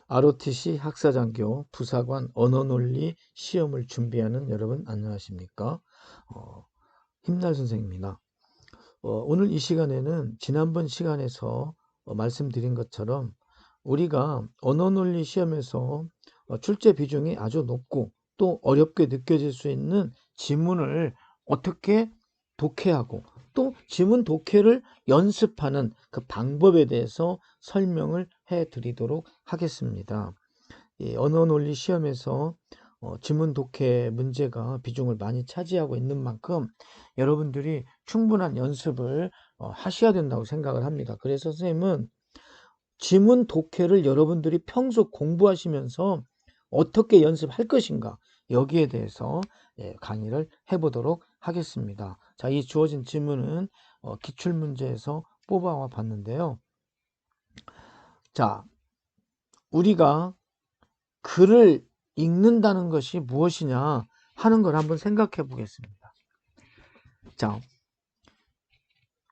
ROTC 학사장교 부사관 언어논리 시험을 준비하는 여러분 안녕하십니까? 힘날 선생입니다. 오늘 이 시간에는 지난번 시간에서 말씀드린 것처럼 우리가 언어논리 시험에서 출제 비중이 아주 높고 또 어렵게 느껴질 수 있는 지문을 어떻게 독해하고 또 지문 독해를 연습하는 그 방법에 대해서 설명을 해 드리도록 하겠습니다. 이 언어논리 시험에서 지문 독해 문제가 비중을 많이 차지하고 있는 만큼 여러분들이 충분한 연습을 하셔야 된다고 생각을 합니다. 그래서 선생님은 지문 독해를 여러분들이 평소 공부하시면서 어떻게 연습할 것인가 여기에 대해서 강의를 해보도록 하겠습니다. 자, 이 주어진 지문은 기출문제에서 뽑아와 봤는데요. 자, 우리가 글을 읽는다는 것이 무엇이냐 하는 걸 한번 생각해 보겠습니다. 자,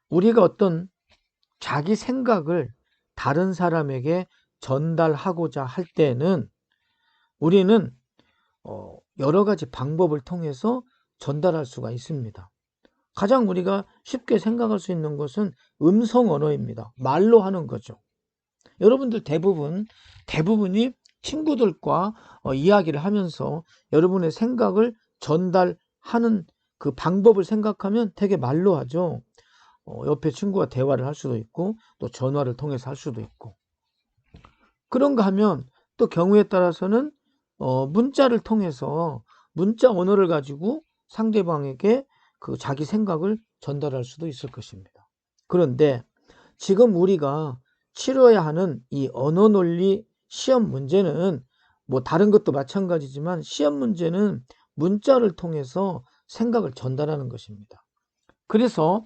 우리가 어떤 자기 생각을 다른 사람에게 전달하고자 할 때는 우리는 여러 가지 방법을 통해서 전달할 수가 있습니다. 가장 우리가 쉽게 생각할 수 있는 것은 음성 언어입니다. 말로 하는 거죠. 여러분들 대부분이 친구들과 이야기를 하면서 여러분의 생각을 전달하는 그 방법을 생각하면 되게 말로 하죠. 옆에 친구와 대화를 할 수도 있고 또 전화를 통해서 할 수도 있고, 그런가 하면 또 경우에 따라서는 문자를 통해서 문자 언어를 가지고 상대방에게 그 자기 생각을 전달할 수도 있을 것입니다. 그런데 지금 우리가 치러야 하는 이 언어논리 시험 문제는 뭐 다른 것도 마찬가지지만 시험 문제는 문자를 통해서 생각을 전달하는 것입니다. 그래서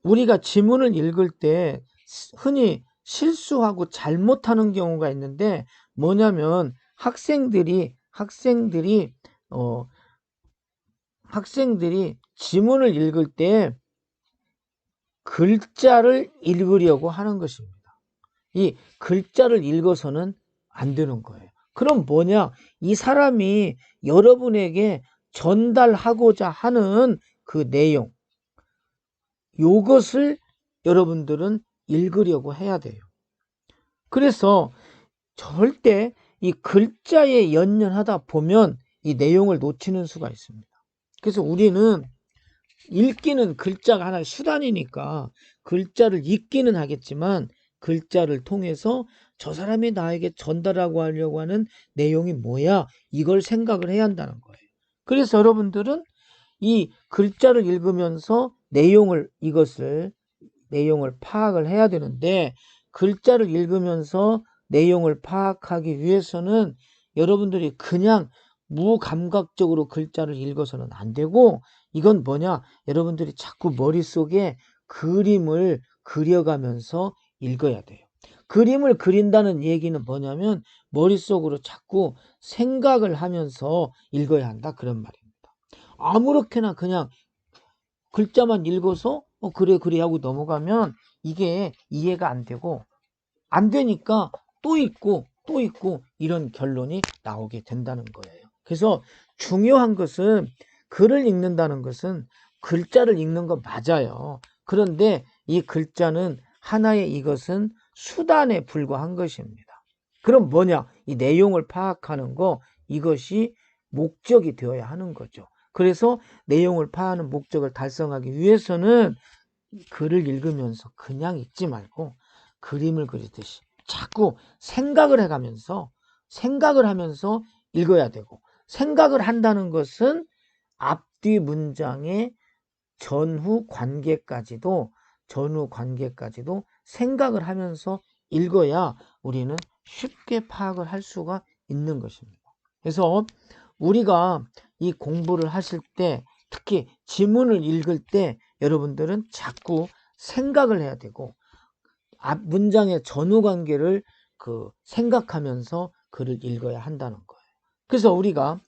우리가 지문을 읽을 때 흔히 실수하고 잘못하는 경우가 있는데 뭐냐면 학생들이 지문을 읽을 때 글자를 읽으려고 하는 것입니다. 이 글자를 읽어서는 안 되는 거예요. 그럼 뭐냐? 이 사람이 여러분에게 전달하고자 하는 그 내용, 요것을 여러분들은 읽으려고 해야 돼요. 그래서 절대 이 글자에 연연하다 보면 이 내용을 놓치는 수가 있습니다. 그래서 우리는 읽기는 글자가 하나의 수단이니까 글자를 읽기는 하겠지만 글자를 통해서 저 사람이 나에게 전달하고 하려고 하는 내용이 뭐야? 이걸 생각을 해야 한다는 거예요. 그래서 여러분들은 이 글자를 읽으면서 내용을 파악을 해야 되는데, 글자를 읽으면서 내용을 파악하기 위해서는 여러분들이 그냥 무감각적으로 글자를 읽어서는 안 되고, 이건 뭐냐? 여러분들이 자꾸 머릿속에 그림을 그려가면서 읽어야 돼요. 그림을 그린다는 얘기는 뭐냐면 머릿속으로 자꾸 생각을 하면서 읽어야 한다, 그런 말입니다. 아무렇게나 그냥 글자만 읽어서 그래 하고 넘어가면 이게 이해가 안 되고, 안 되니까 또 읽고 이런 결론이 나오게 된다는 거예요. 그래서 중요한 것은 글을 읽는다는 것은 글자를 읽는 거 맞아요. 그런데 이 글자는 하나의 이것은 수단에 불과한 것입니다. 그럼 뭐냐? 이 내용을 파악하는 거, 이것이 목적이 되어야 하는 거죠. 그래서 내용을 파악하는 목적을 달성하기 위해서는 글을 읽으면서 그냥 읽지 말고 그림을 그리듯이 자꾸 생각을 하면서 읽어야 되고, 생각을 한다는 것은 앞뒤 문장의 전후 관계까지도 생각을 하면서 읽어야 우리는 쉽게 파악을 할 수가 있는 것입니다. 그래서 우리가 이 공부를 하실 때, 특히 지문을 읽을 때 여러분들은 자꾸 생각을 해야 되고 앞 문장의 전후 관계를 생각하면서 글을 읽어야 한다는 거예요. 그래서 우리가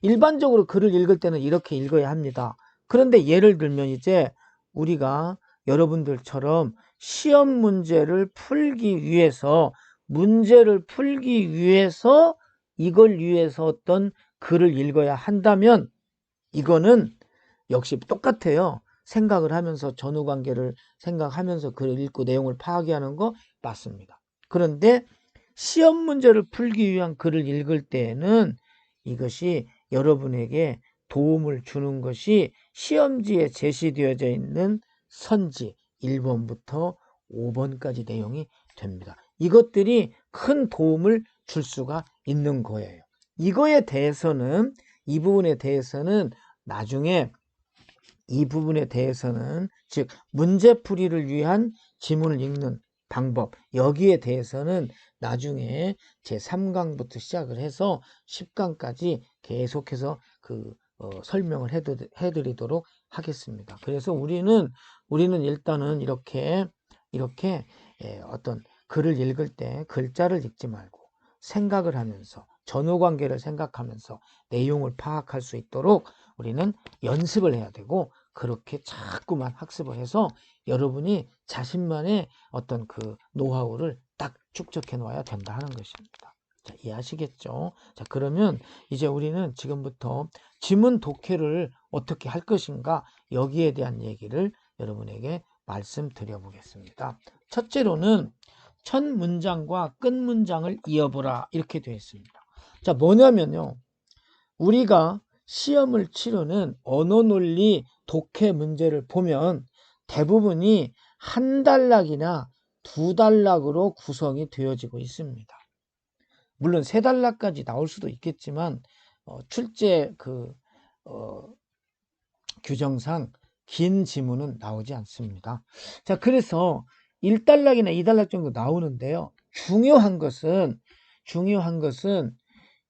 일반적으로 글을 읽을 때는 이렇게 읽어야 합니다. 그런데 예를 들면 이제 우리가 여러분들처럼 시험 문제를 풀기 위해서 문제를 풀기 위해서 이걸 위해서 어떤 글을 읽어야 한다면 이거는 역시 똑같아요. 생각을 하면서 전후관계를 생각하면서 글을 읽고 내용을 파악하는 거 맞습니다. 그런데 시험 문제를 풀기 위한 글을 읽을 때에는 이것이 여러분에게 도움을 주는 것이 시험지에 제시되어져 있는 선지 1번부터 5번까지 내용이 됩니다. 이것들이 큰 도움을 줄 수가 있는 거예요. 이거에 대해서는 이 부분에 대해서는 나중에 이 부분에 대해서는 즉 문제풀이를 위한 지문을 읽는 방법 여기에 대해서는 나중에 제 3강부터 시작을 해서 10강까지 계속해서 설명을 해드리도록 하겠습니다. 그래서 우리는 일단은 이렇게 어떤 글을 읽을 때 글자를 읽지 말고 생각을 하면서 전후관계를 생각하면서 내용을 파악할 수 있도록 우리는 연습을 해야 되고 그렇게 자꾸만 학습을 해서 여러분이 자신만의 어떤 그 노하우를 딱 축적해 놓아야 된다 하는 것입니다. 자, 이해하시겠죠? 자, 그러면 이제 우리는 지금부터 지문 독해를 어떻게 할 것인가 여기에 대한 얘기를 여러분에게 말씀드려 보겠습니다. 첫째로는 첫 문장과 끝 문장을 이어보라 이렇게 되어 있습니다. 자, 뭐냐면요. 우리가 시험을 치르는 언어논리 독해 문제를 보면 대부분이 한 단락이나 두 단락으로 구성이 되어지고 있습니다. 물론 세 단락까지 나올 수도 있겠지만 출제 규정상 긴 지문은 나오지 않습니다. 자, 그래서 1단락이나 2단락 정도 나오는데요. 중요한 것은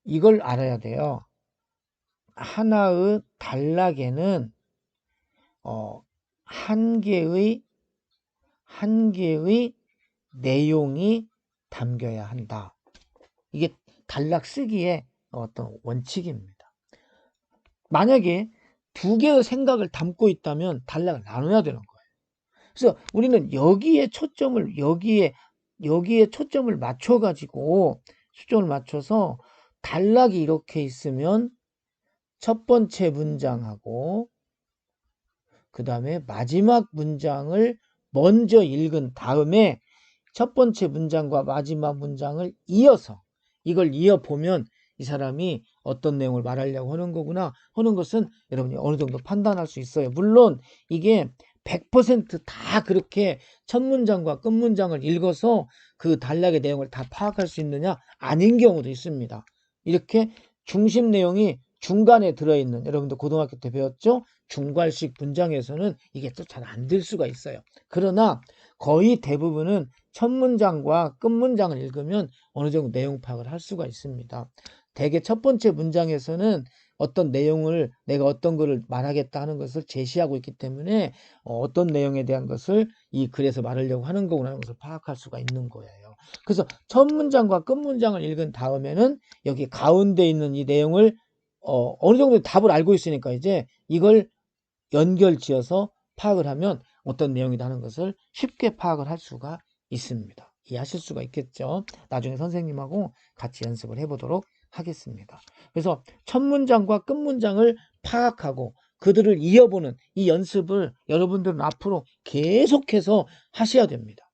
이걸 알아야 돼요. 하나의 단락에는 한 개의 내용이 담겨야 한다. 이게 단락 쓰기의 어떤 원칙입니다. 만약에 두 개의 생각을 담고 있다면 단락을 나눠야 되는 거예요. 그래서 우리는 여기에 초점을 맞춰가지고 초점을 맞춰서 단락이 이렇게 있으면 첫 번째 문장하고 그 다음에 마지막 문장을 먼저 읽은 다음에 첫 번째 문장과 마지막 문장을 이어서 이걸 이어보면 이 사람이 어떤 내용을 말하려고 하는 거구나 하는 것은 여러분이 어느 정도 판단할 수 있어요. 물론 이게 100% 그렇게 첫 문장과 끝 문장을 읽어서 그 단락의 내용을 다 파악할 수 있느냐? 아닌 경우도 있습니다. 이렇게 중심 내용이 중간에 들어있는 여러분들 고등학교 때 배웠죠? 중괄식 문장에서는 이게 또 잘 안 될 수가 있어요. 그러나 거의 대부분은 첫 문장과 끝 문장을 읽으면 어느 정도 내용 파악을 할 수가 있습니다. 대개 첫 번째 문장에서는 어떤 내용을 내가 어떤 글을 말하겠다 하는 것을 제시하고 있기 때문에 어떤 내용에 대한 것을 이 글에서 말하려고 하는 거구나 하는 것을 파악할 수가 있는 거예요. 그래서 첫 문장과 끝 문장을 읽은 다음에는 여기 가운데 있는 이 내용을 어느 정도 답을 알고 있으니까 이제 이걸 연결 지어서 파악을 하면 어떤 내용이다 하는 것을 쉽게 파악을 할 수가 있습니다. 이해하실 수가 있겠죠? 나중에 선생님하고 같이 연습을 해보도록 하겠습니다. 그래서 첫 문장과 끝 문장을 파악하고 그들을 이어보는 이 연습을 여러분들은 앞으로 계속해서 하셔야 됩니다.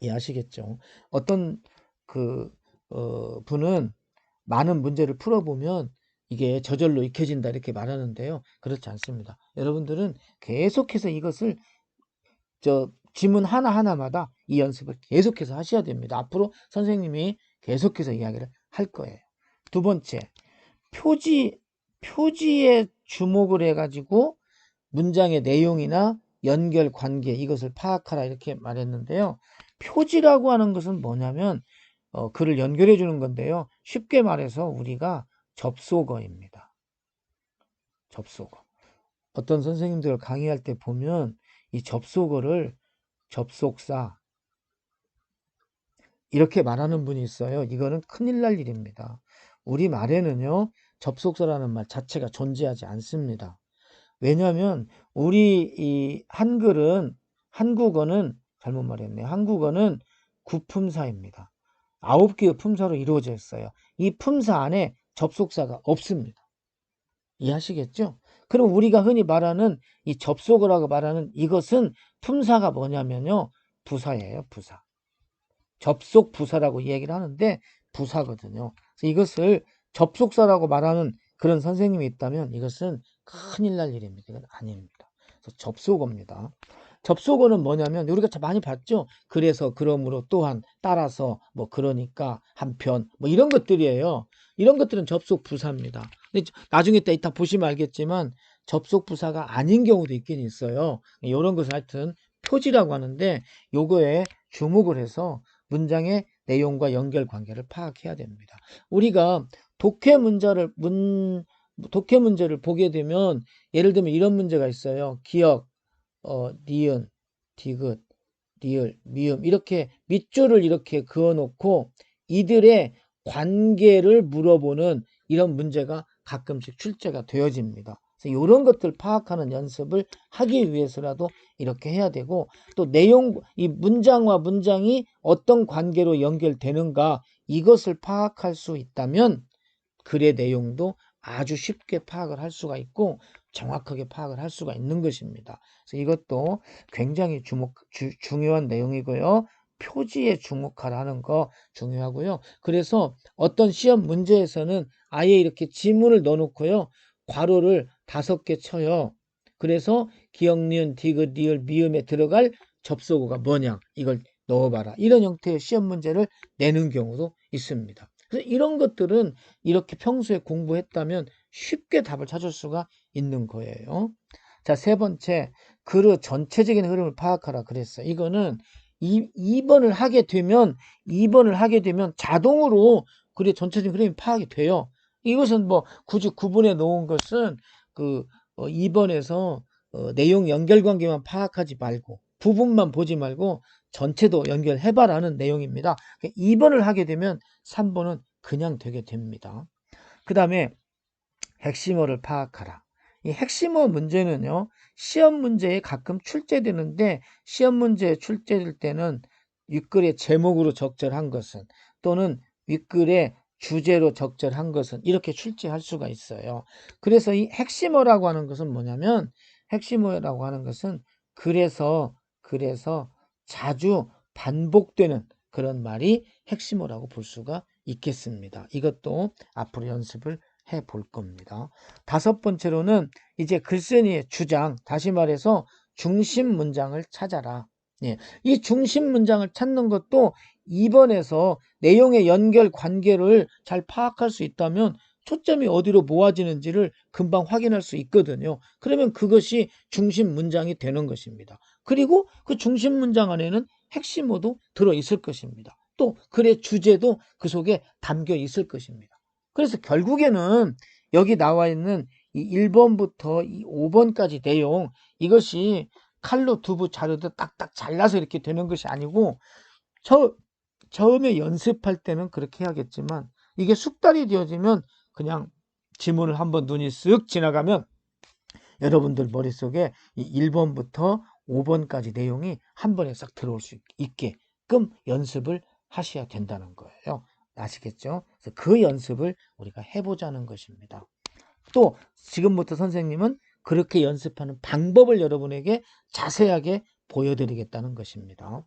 이해하시겠죠? 어떤 분은 많은 문제를 풀어보면 이게 저절로 익혀진다 이렇게 말하는데요. 그렇지 않습니다. 여러분들은 계속해서 이것을 지문 하나하나마다 이 연습을 계속해서 하셔야 됩니다. 앞으로 선생님이 계속해서 이야기를 할 거예요. 두 번째, 표지에 주목을 해가지고 문장의 내용이나 연결 관계 이것을 파악하라 이렇게 말했는데요. 표지라고 하는 것은 뭐냐면 글을 연결해 주는 건데요. 쉽게 말해서 우리가 접속어입니다. 접속어. 어떤 선생님들 강의할 때 보면 이 접속어를 접속사 이렇게 말하는 분이 있어요. 이거는 큰일 날 일입니다. 우리 말에는요. 접속사라는 말 자체가 존재하지 않습니다. 왜냐하면 우리 이 한국어는 잘못 말했네요. 한국어는 구품사입니다. 9개의 품사로 이루어져 있어요. 이 품사 안에 접속사가 없습니다. 이해하시겠죠? 그럼 우리가 흔히 말하는 이 접속어라고 말하는 이것은 품사가 뭐냐면요. 부사예요. 부사. 접속 부사라고 얘기를 하는데 부사거든요. 그래서 이것을 접속사라고 말하는 그런 선생님이 있다면 이것은 큰일 날 일입니다. 이건 아닙니다. 그래서 접속어입니다. 접속어는 뭐냐면 우리가 많이 봤죠. 그래서, 그러므로, 또한, 따라서, 뭐 그러니까, 한편, 뭐 이런 것들이에요. 이런 것들은 접속 부사입니다. 근데 나중에 이따 보시면 알겠지만 접속 부사가 아닌 경우도 있긴 있어요. 이런 것을 하여튼 표지라고 하는데 요거에 주목을 해서 문장의 내용과 연결 관계를 파악해야 됩니다. 우리가 독해 문제를 보게 되면 예를 들면 이런 문제가 있어요. 기역, 니은, 디귿, 리을, 미음 이렇게 밑줄을 이렇게 그어놓고 이들의 관계를 물어보는 이런 문제가 가끔씩 출제가 되어집니다. 그래서 이런 것들 파악하는 연습을 하기 위해서라도 이렇게 해야 되고 또 내용, 이 문장과 문장이 어떤 관계로 연결되는가 이것을 파악할 수 있다면 글의 내용도 아주 쉽게 파악을 할 수가 있고 정확하게 파악을 할 수가 있는 것입니다. 그래서 이것도 굉장히 중요한 내용이고요. 표지에 주목하라는 거 중요하고요. 그래서 어떤 시험 문제에서는 아예 이렇게 지문을 넣어놓고요. 괄호를 5개 쳐요. 그래서 기역, 니은, 디귿, 리을, 미음에 들어갈 접속어가 뭐냐 이걸 넣어봐라. 이런 형태의 시험 문제를 내는 경우도 있습니다. 그래서 이런 것들은 이렇게 평소에 공부했다면 쉽게 답을 찾을 수가 있는 거예요. 자, 세 번째, 글의 전체적인 흐름을 파악하라 그랬어요. 이거는 2번을 하게 되면 자동으로 글의 전체적인 흐름이 파악이 돼요. 이것은 뭐 굳이 구분해 놓은 것은 그 2번에서 내용 연결관계만 파악하지 말고 부분만 보지 말고 전체도 연결해봐라는 내용입니다. 2번을 하게 되면 3번은 그냥 되게 됩니다. 그 다음에 핵심어를 파악하라. 이 핵심어 문제는요. 시험 문제에 가끔 출제되는데 시험 문제에 출제될 때는 윗글의 제목으로 적절한 것은 또는 윗글의 주제로 적절한 것은 이렇게 출제할 수가 있어요. 그래서 이 핵심어라고 하는 것은 뭐냐면 핵심어라고 하는 것은 그래서 자주 반복되는 그런 말이 핵심어라고 볼 수가 있겠습니다. 이것도 앞으로 연습을 해 볼 겁니다. 5번째로는 이제 글쓴이의 주장, 다시 말해서 중심 문장을 찾아라. 예, 이 중심 문장을 찾는 것도 2번에서 내용의 연결 관계를 잘 파악할 수 있다면 초점이 어디로 모아지는지를 금방 확인할 수 있거든요. 그러면 그것이 중심 문장이 되는 것입니다. 그리고 그 중심 문장 안에는 핵심어도 들어있을 것입니다. 또 글의 주제도 그 속에 담겨 있을 것입니다. 그래서 결국에는 여기 나와 있는 이 1번부터 이 5번까지 내용 이것이 칼로 두부 자르듯 딱딱 잘라서 이렇게 되는 것이 아니고 처음에 연습할 때는 그렇게 해야겠지만 이게 숙달이 되어지면 그냥 지문을 한번 눈이 쓱 지나가면 여러분들 머릿속에 이 1번부터 5번까지 내용이 한 번에 싹 들어올 수 있게끔 연습을 하셔야 된다는 거예요. 아시겠죠? 그래서 그 연습을 우리가 해보자는 것입니다. 또 지금부터 선생님은 그렇게 연습하는 방법을 여러분에게 자세하게 보여드리겠다는 것입니다.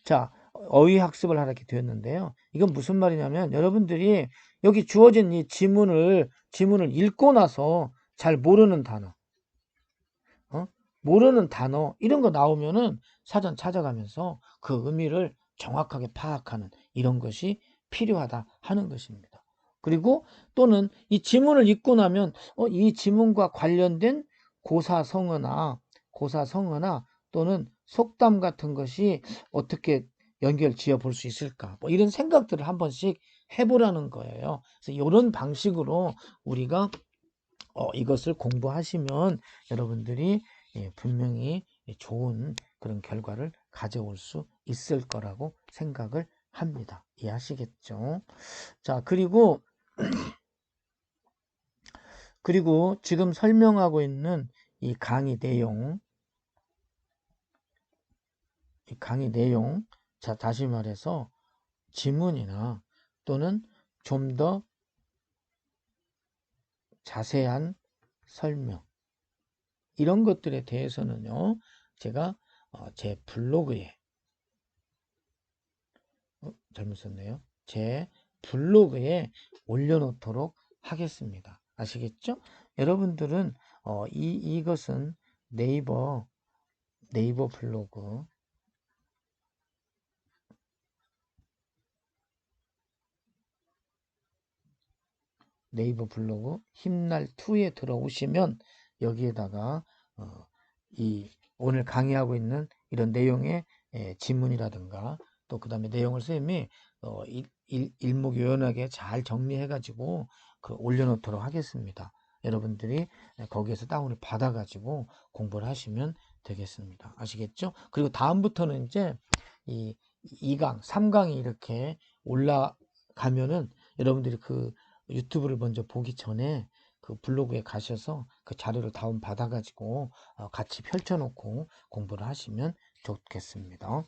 자, 어휘 학습을 하게 되었는데요. 이건 무슨 말이냐면 여러분들이 여기 주어진 이 지문을 읽고 나서 잘 모르는 단어, 모르는 단어 이런 거 나오면은 사전 찾아가면서 그 의미를 정확하게 파악하는 이런 것이 필요하다 하는 것입니다. 그리고 또는 이 지문을 읽고 나면 이 지문과 관련된 고사성어나 또는 속담 같은 것이 어떻게 연결 지어 볼 수 있을까? 뭐 이런 생각들을 한 번씩 해보라는 거예요. 그래서 이런 방식으로 우리가 이것을 공부하시면 여러분들이 분명히 좋은 그런 결과를 가져올 수 있을 거라고 생각을 합니다. 이해하시겠죠? 자, 그리고 지금 설명하고 있는 이 강의 내용 자, 다시 말해서 지문이나 또는 좀 더 자세한 설명, 이런 것들에 대해서는요, 제가 제 블로그에 잘못 썼네요. 제 블로그에 올려놓도록 하겠습니다. 아시겠죠? 여러분들은 이것은 네이버 블로그, 힘날2에 들어오시면 여기에다가 이 오늘 강의하고 있는 이런 내용의 지문이라든가 또 그 다음에 내용을 선생님이 일목요연하게 잘 정리해 가지고 올려놓도록 하겠습니다. 여러분들이 거기에서 다운을 받아 가지고 공부를 하시면 되겠습니다. 아시겠죠? 그리고 다음부터는 이제 이 2강 3강이 이렇게 올라가면은 여러분들이 그 유튜브를 먼저 보기 전에 그 블로그에 가셔서 그 자료를 다운 받아 가지고 같이 펼쳐놓고 공부를 하시면 좋겠습니다.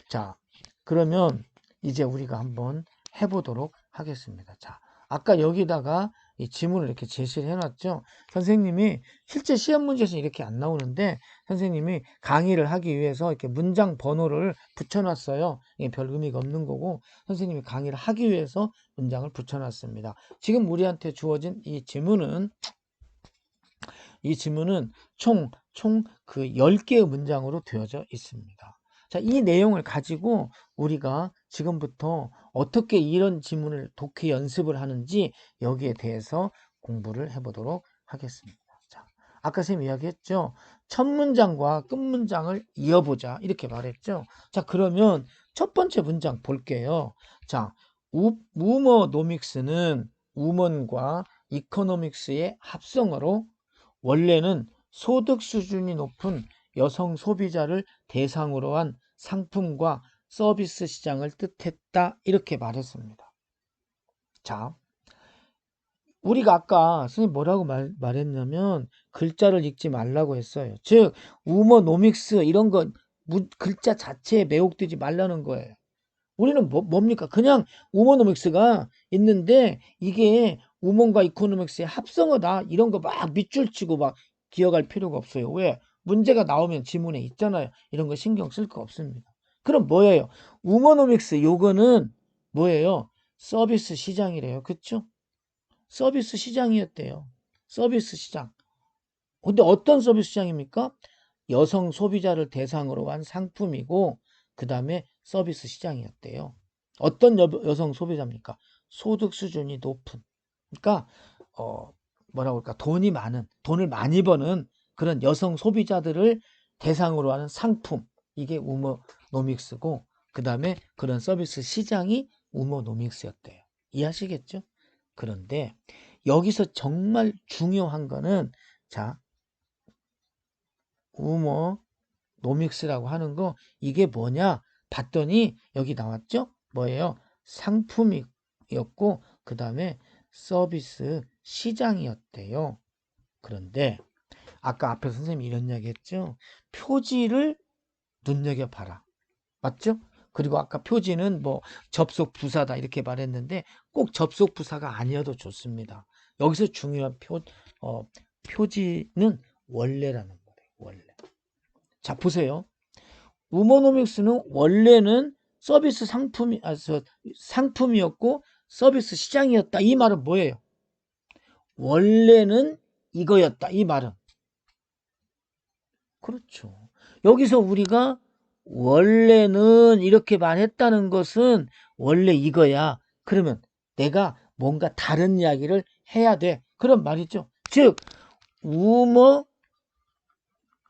자, 그러면 이제 우리가 한번 해보도록 하겠습니다. 자, 아까 여기다가 이 지문을 이렇게 제시를 해놨죠. 선생님이 실제 시험 문제에서는 이렇게 안 나오는데 선생님이 강의를 하기 위해서 이렇게 문장 번호를 붙여놨어요. 이게 별 의미가 없는 거고 선생님이 강의를 하기 위해서 문장을 붙여놨습니다. 지금 우리한테 주어진 이 지문은 총 그 10개의 문장으로 되어져 있습니다. 자, 이 내용을 가지고 우리가 지금부터 어떻게 이런 지문을 독해 연습을 하는지 여기에 대해서 공부를 해보도록 하겠습니다. 자, 아까 선생님 이야기했죠. 첫 문장과 끝 문장을 이어보자 이렇게 말했죠. 자, 그러면 첫 번째 문장 볼게요. 자, 우머노믹스는 우먼과 이코노믹스의 합성어로 원래는 소득 수준이 높은 여성 소비자를 대상으로 한 상품과 서비스 시장을 뜻했다 이렇게 말했습니다. 자, 우리가 아까 선생님 뭐라고 말했냐면 글자를 읽지 말라고 했어요. 즉 우머노믹스 이런 거 글자 자체에 매혹되지 말라는 거예요. 우리는 뭡니까? 그냥 우머노믹스가 있는데 이게 우먼과 이코노믹스의 합성어다 이런 거 막 밑줄 치고 막 기억할 필요가 없어요. 왜? 문제가 나오면 지문에 있잖아요. 이런 거 신경 쓸 거 없습니다. 그럼 뭐예요? 우머노믹스 요거는 뭐예요? 서비스 시장이래요. 그쵸? 서비스 시장이었대요. 서비스 시장. 근데 어떤 서비스 시장입니까? 여성 소비자를 대상으로 한 상품이고 그 다음에 서비스 시장이었대요. 어떤 여성 소비자입니까? 소득 수준이 높은. 그러니까 뭐라고 할까? 돈이 많은, 돈을 많이 버는 그런 여성 소비자들을 대상으로 하는 상품. 이게 우머노믹스고 그 다음에 그런 서비스 시장이 우머노믹스였대요. 이해하시겠죠? 그런데 여기서 정말 중요한 거는 자, 우머노믹스라고 하는 거 이게 뭐냐 봤더니 여기 나왔죠? 뭐예요? 상품이었고 그 다음에 서비스 시장이었대요. 그런데 아까 앞에 선생님이 이런 이야기 했죠? 표지를 눈여겨봐라. 맞죠? 그리고 아까 표지는 뭐 접속 부사다 이렇게 말했는데 꼭 접속 부사가 아니어도 좋습니다. 여기서 중요한 표지는 원래라는 거예요. 원래. 자, 보세요. 우머노믹스는 원래는 서비스 상품이었고 서비스 시장이었다. 이 말은 뭐예요? 원래는 이거였다. 이 말은. 그렇죠. 여기서 우리가 원래는 이렇게 말했다는 것은 원래 이거야. 그러면 내가 뭔가 다른 이야기를 해야 돼. 그런 말이죠. 즉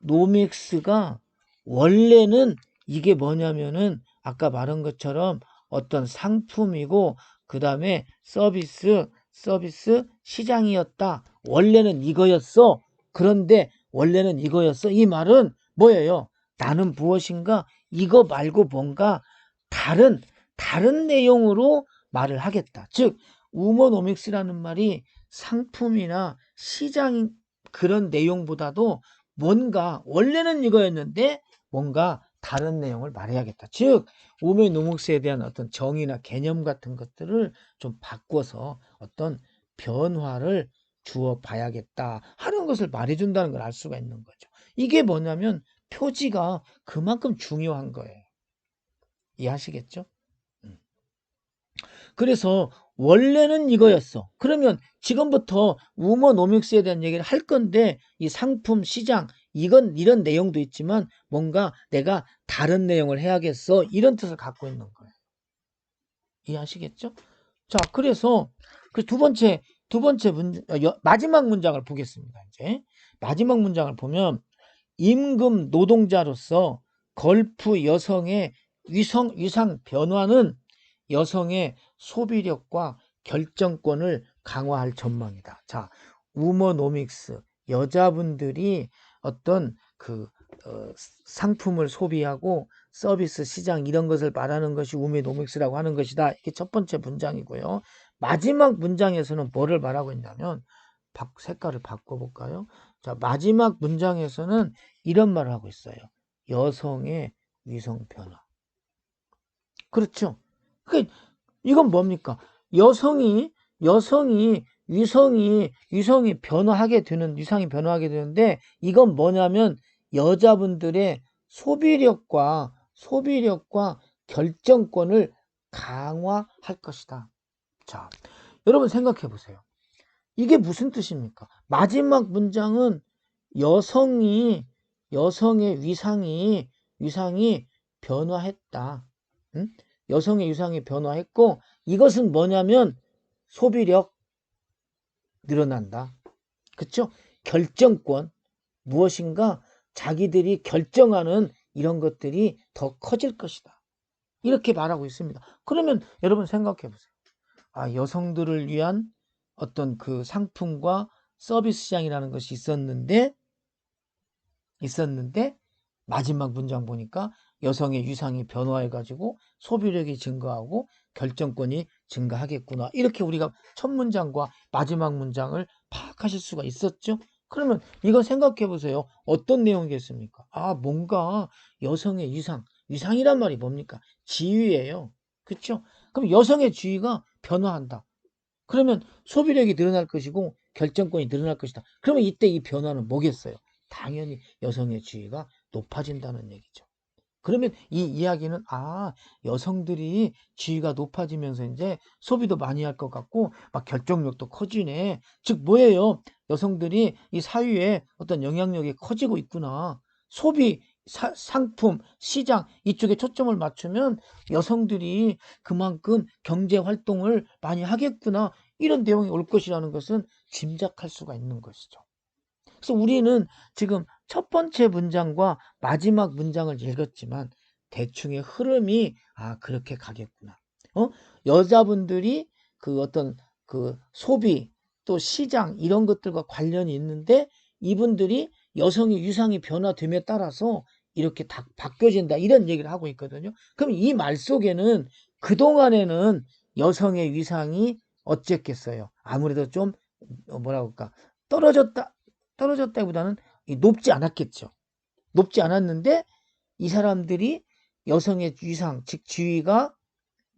우머노믹스가 원래는 이게 뭐냐면은 아까 말한 것처럼 어떤 상품이고 그 다음에 서비스 시장이었다. 원래는 이거였어. 그런데 원래는 이거였어. 이 말은 뭐예요? 나는 무엇인가 이거 말고 뭔가 다른 내용으로 말을 하겠다. 즉 우머노믹스라는 말이 상품이나 시장 그런 내용보다도 뭔가 원래는 이거였는데 뭔가 다른 내용을 말해야겠다. 즉 우메 노묵스에 대한 어떤 정의나 개념 같은 것들을 좀 바꿔서 어떤 변화를 주어 봐야겠다 하는 것을 말해준다는 걸 알 수가 있는 거죠. 이게 뭐냐면 표지가 그만큼 중요한 거예요. 이해하시겠죠? 그래서 원래는 이거였어. 그러면 지금부터 우머노믹스에 대한 얘기를 할 건데 이 상품 시장 이런 내용도 있지만 뭔가 내가 다른 내용을 해야겠어 이런 뜻을 갖고 있는 거예요. 이해하시겠죠? 자, 그래서 그 두 번째 마지막 문장을 보겠습니다. 이제 마지막 문장을 보면 임금 노동자로서 걸프 여성의 위상 변화는 여성의 소비력과 결정권을 강화할 전망이다. 자, 우머노믹스 여자분들이 어떤 상품을 소비하고 서비스 시장 이런 것을 말하는 것이 우머노믹스라고 하는 것이다. 이게 첫 번째 문장이고요. 마지막 문장에서는 뭐를 말하고 있냐면 색깔을 바꿔볼까요? 자, 마지막 문장에서는 이런 말을 하고 있어요. 여성의 위성 변화. 그렇죠? 이건 뭡니까? 위상이 변화하게 되는데 이건 뭐냐면 여자분들의 소비력과 결정권을 강화할 것이다. 자, 여러분 생각해 보세요. 이게 무슨 뜻입니까? 마지막 문장은 여성의 위상이 변화했다. 응? 여성의 위상이 변화했고 이것은 뭐냐면 소비력 늘어난다. 그렇죠? 결정권 무엇인가 자기들이 결정하는 이런 것들이 더 커질 것이다. 이렇게 말하고 있습니다. 그러면 여러분 생각해 보세요. 아, 여성들을 위한 어떤 그 상품과 서비스 시장이라는 것이 있었는데 마지막 문장 보니까 여성의 위상이 변화해가지고 소비력이 증가하고 결정권이 증가하겠구나. 이렇게 우리가 첫 문장과 마지막 문장을 파악하실 수가 있었죠. 그러면 이거 생각해 보세요. 어떤 내용이겠습니까? 아, 뭔가 여성의 위상이란 말이 뭡니까? 지위예요. 그렇죠? 그럼 여성의 지위가 변화한다. 그러면 소비력이 늘어날 것이고 결정권이 늘어날 것이다. 그러면 이때 이 변화는 뭐겠어요? 당연히 여성의 지위가 높아진다는 얘기죠. 그러면 이 이야기는 여성들이 지위가 높아지면서 이제 소비도 많이 할 것 같고 막 결정력도 커지네. 즉 뭐예요? 여성들이 이 사회에 어떤 영향력이 커지고 있구나. 소비, 상품, 시장 이쪽에 초점을 맞추면 여성들이 그만큼 경제 활동을 많이 하겠구나. 이런 내용이 올 것이라는 것은 짐작할 수가 있는 것이죠. 그래서 우리는 지금 첫 번째 문장과 마지막 문장을 읽었지만 대충의 흐름이 그렇게 가겠구나. 여자분들이 그 어떤 그 소비 또 시장 이런 것들과 관련이 있는데 이분들이 여성의 위상이 변화됨에 따라서 이렇게 다 바뀌어진다 이런 얘기를 하고 있거든요. 그럼 이 말 속에는 그동안에는 여성의 위상이 어쨌겠어요. 아무래도 좀 뭐라고 할까 떨어졌다기보다는 높지 않았겠죠. 높지 않았는데 이 사람들이 여성의 위상, 즉 지위가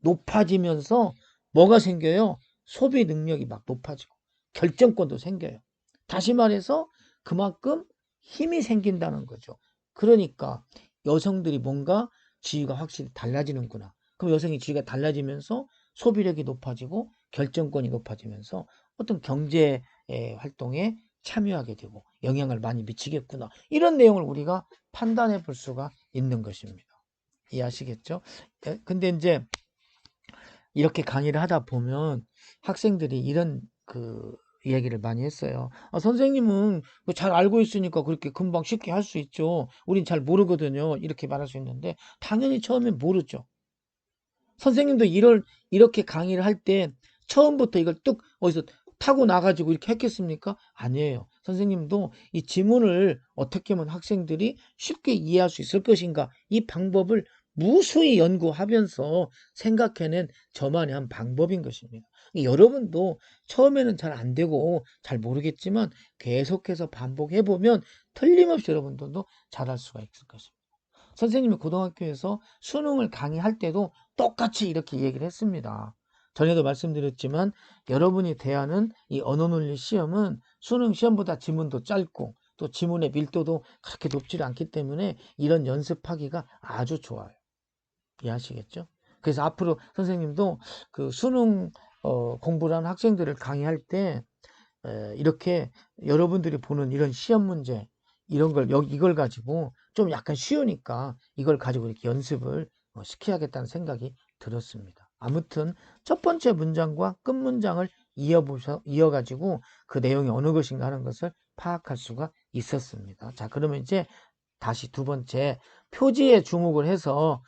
높아지면서 뭐가 생겨요? 소비 능력이 막 높아지고 결정권도 생겨요. 다시 말해서 그만큼 힘이 생긴다는 거죠. 그러니까 여성들이 뭔가 지위가 확실히 달라지는구나. 그럼 여성의 지위가 달라지면서 소비력이 높아지고 결정권이 높아지면서 어떤 경제 활동에 참여하게 되고 영향을 많이 미치겠구나. 이런 내용을 우리가 판단해 볼 수가 있는 것입니다. 이해하시겠죠? 근데 이제 이렇게 강의를 하다 보면 학생들이 이런 이야기를 많이 했어요. 선생님은 잘 알고 있으니까 그렇게 금방 쉽게 할 수 있죠. 우린 잘 모르거든요. 이렇게 말할 수 있는데 당연히 처음엔 모르죠. 선생님도 이렇게 강의를 할 때 처음부터 이걸 뚝 어디서 타고 나가지고 이렇게 했겠습니까? 아니에요. 선생님도 이 지문을 어떻게 하면 학생들이 쉽게 이해할 수 있을 것인가 이 방법을 무수히 연구하면서 생각해낸 저만의 한 방법인 것입니다. 여러분도 처음에는 잘 안 되고 잘 모르겠지만 계속해서 반복해보면 틀림없이 여러분들도 잘할 수가 있을 것입니다. 선생님이 고등학교에서 수능을 강의할 때도 똑같이 이렇게 얘기를 했습니다. 전에도 말씀드렸지만 여러분이 대하는 이 언어논리 시험은 수능 시험보다 지문도 짧고 또 지문의 밀도도 그렇게 높지 않기 때문에 이런 연습하기가 아주 좋아요. 이해하시겠죠? 그래서 앞으로 선생님도 그 수능 공부를 하는 학생들을 강의할 때 이렇게 여러분들이 보는 이런 시험 문제 이런 걸 이걸 가지고 좀 약간 쉬우니까 이걸 가지고 이렇게 연습을 시켜야겠다는 생각이 들었습니다. 아무튼 첫 번째 문장과 끝 문장을 이어가지고 그 내용이 어느 것인가 하는 것을 파악할 수가 있었습니다. 자, 그러면 이제 다시 두 번째 표지에 주목을 해서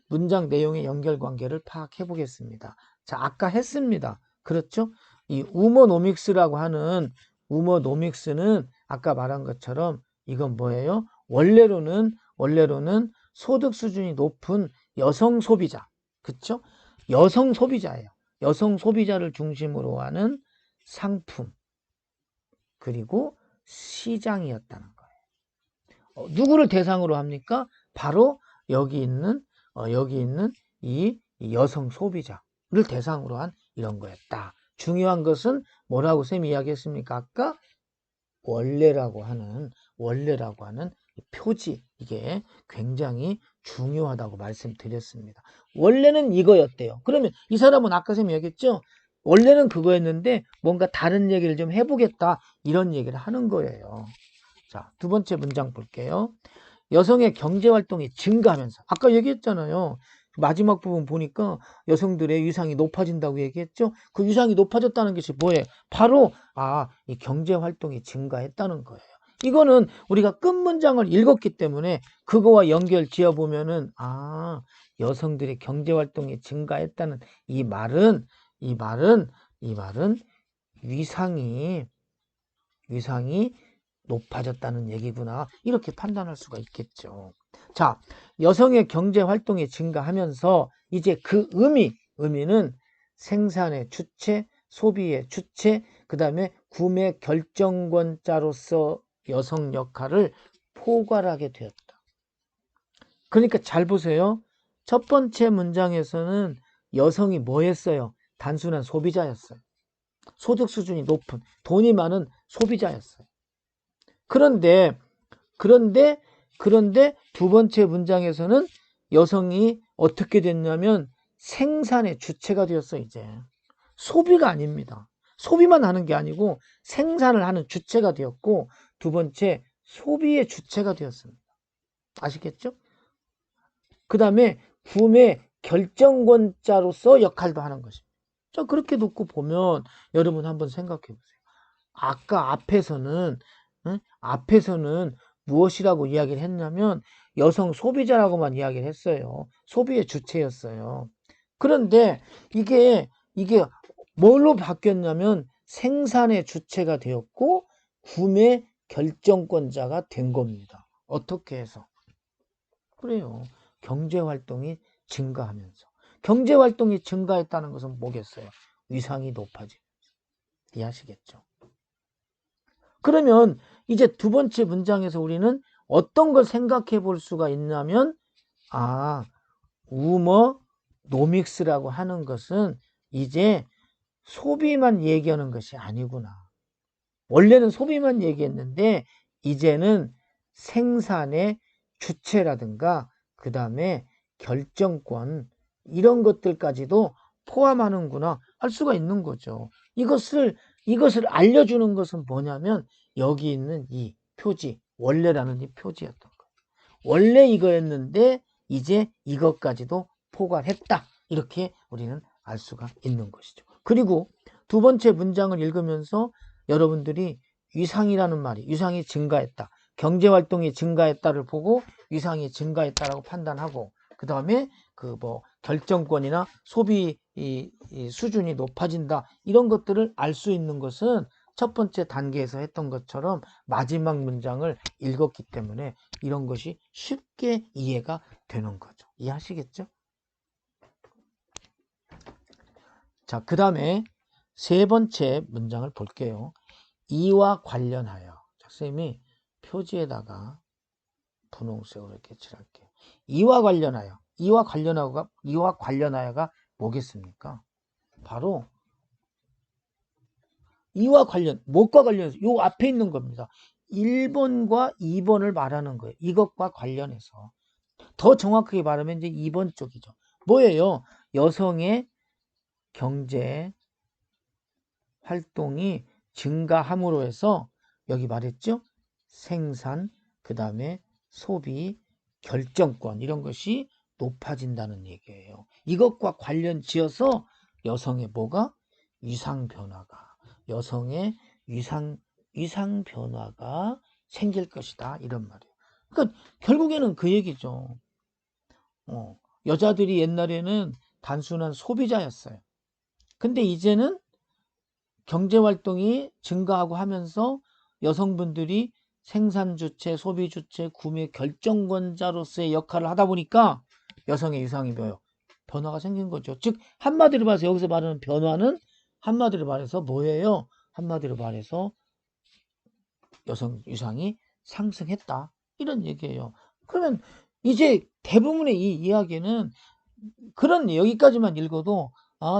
문장 내용의 연결관계를 파악해 보겠습니다. 자, 아까 했습니다. 그렇죠? 이 우머노믹스라고 하는 우머노믹스는 아까 말한 것처럼 이건 뭐예요? 원래로는 소득 수준이 높은 여성 소비자, 그렇죠? 여성 소비자예요. 여성 소비자를 중심으로 하는 상품 그리고 시장이었다는 거예요. 누구를 대상으로 합니까? 바로 여기 있는 이 여성 소비자를 대상으로 한 이런 거였다. 중요한 것은 뭐라고 쌤이 이야기했습니까? 아까 원래라고 하는 표지, 이게 굉장히 중요하다고 말씀드렸습니다. 원래는 이거였대요. 그러면 이 사람은 아까 쌤이 얘기했죠? 원래는 그거였는데 뭔가 다른 얘기를 좀 해보겠다, 이런 얘기를 하는 거예요. 자, 두 번째 문장 볼게요. 여성의 경제활동이 증가하면서, 아까 얘기했잖아요. 마지막 부분 보니까 여성들의 위상이 높아진다고 얘기했죠. 그 위상이 높아졌다는 것이 뭐예요? 바로 이 경제활동이 증가했다는 거예요. 이거는 우리가 끝 문장을 읽었기 때문에 그거와 연결 지어보면은 여성들의 경제활동이 증가했다는 이 말은 위상이 높아졌다는 얘기구나, 이렇게 판단할 수가 있겠죠. 자, 여성의 경제 활동이 증가하면서 이제 그 의미는 생산의 주체, 소비의 주체, 그 다음에 구매 결정권자로서 여성 역할을 포괄하게 되었다. 그러니까 잘 보세요. 첫 번째 문장에서는 여성이 뭐 했어요? 단순한 소비자였어요. 소득 수준이 높은, 돈이 많은 소비자였어요. 그런데 두 번째 문장에서는 여성이 어떻게 됐냐면 생산의 주체가 되었어. 이제 소비가 아닙니다. 소비만 하는 게 아니고 생산을 하는 주체가 되었고, 두 번째 소비의 주체가 되었습니다. 아시겠죠? 그 다음에 구매 결정권자로서 역할도 하는 것입니다. 자, 그렇게 놓고 보면 여러분 한번 생각해 보세요. 아까 앞에서는 무엇이라고 이야기를 했냐면 여성 소비자라고만 이야기를 했어요. 소비의 주체였어요. 그런데 이게 뭘로 바뀌었냐면 생산의 주체가 되었고 구매 결정권자가 된 겁니다. 어떻게 해서? 그래요. 경제활동이 증가하면서. 경제활동이 증가했다는 것은 뭐겠어요? 위상이 높아지면서. 이해하시겠죠? 그러면 이제 두 번째 문장에서 우리는 어떤 걸 생각해 볼 수가 있냐면 우머노믹스라고 하는 것은 이제 소비만 얘기하는 것이 아니구나. 원래는 소비만 얘기했는데 이제는 생산의 주체라든가 그 다음에 결정권, 이런 것들까지도 포함하는구나 할 수가 있는 거죠. 이것을 알려주는 것은 뭐냐면 여기 있는 이 표지, 원래라는 이 표지였던 거예요. 원래 이거였는데 이제 이것까지도 포괄했다, 이렇게 우리는 알 수가 있는 것이죠. 그리고 두 번째 문장을 읽으면서 여러분들이 위상이 증가했다, 경제활동이 증가했다를 보고 위상이 증가했다라고 판단하고, 그 다음에 결정권이나 소비 수준이 높아진다, 이런 것들을 알 수 있는 것은 첫 번째 단계에서 했던 것처럼 마지막 문장을 읽었기 때문에 이런 것이 쉽게 이해가 되는 거죠. 이해하시겠죠? 자, 그 다음에 세 번째 문장을 볼게요. 이와 관련하여, 선생님이 표지에다가 분홍색으로 이렇게 칠할게요. 이와 관련하여가 뭐겠습니까? 바로 이와 관련, 뭐과 관련해서 요 앞에 있는 겁니다. 1번과 2번을 말하는 거예요. 이것과 관련해서. 더 정확하게 말하면 이제 2번 쪽이죠. 뭐예요? 여성의 경제 활동이 증가함으로 해서 여기 말했죠? 생산, 그 다음에 소비, 결정권 이런 것이 높아진다는 얘기예요. 이것과 관련 지어서 여성의 뭐가? 위상 변화가, 여성의 위상 변화가 생길 것이다 이런 말이에요. 그러니까 결국에는 그 얘기죠. 여자들이 옛날에는 단순한 소비자였어요. 근데 이제는 경제활동이 증가하고 하면서 여성분들이 생산주체, 소비주체, 구매 결정권자로서의 역할을 하다 보니까 여성의 위상이 뭐예요? 변화가 생긴 거죠. 즉 한마디로 말해서 여기서 말하는 변화는 한마디로 말해서 뭐예요? 한마디로 말해서 여성 위상이 상승했다. 이런 얘기예요. 그러면 이제 대부분의 이 이야기는 그런 여기까지만 읽어도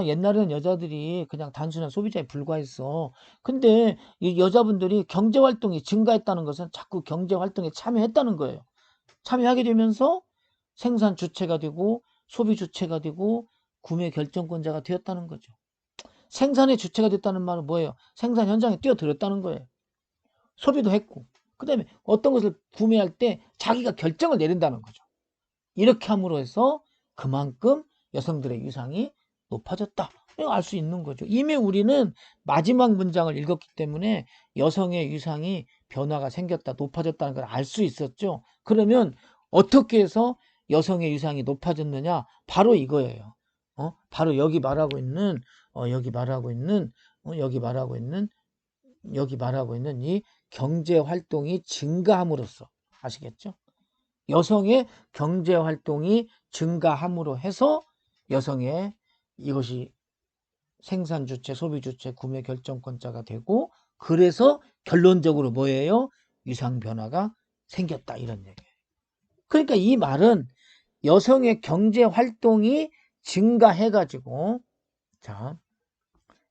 옛날에는 여자들이 그냥 단순한 소비자에 불과했어. 근데 이 여자분들이 경제활동이 증가했다는 것은 자꾸 경제활동에 참여했다는 거예요. 참여하게 되면서 생산 주체가 되고 소비 주체가 되고 구매 결정권자가 되었다는 거죠. 생산의 주체가 됐다는 말은 뭐예요? 생산 현장에 뛰어들었다는 거예요. 소비도 했고 그 다음에 어떤 것을 구매할 때 자기가 결정을 내린다는 거죠. 이렇게 함으로 해서 그만큼 여성들의 위상이 높아졌다. 알 수 있는 거죠. 이미 우리는 마지막 문장을 읽었기 때문에 여성의 위상이 변화가 생겼다, 높아졌다는 걸 알 수 있었죠. 그러면 어떻게 해서 여성의 위상이 높아졌느냐? 바로 이거예요. 바로 여기 말하고 있는 이 경제 활동이 증가함으로써 아시겠죠? 여성의 경제 활동이 증가함으로 해서 여성의 이것이 생산 주체, 소비 주체, 구매 결정권자가 되고 그래서 결론적으로 뭐예요? 위상 변화가 생겼다 이런 얘기예요. 그러니까 이 말은 여성의 경제 활동이 증가해 가지고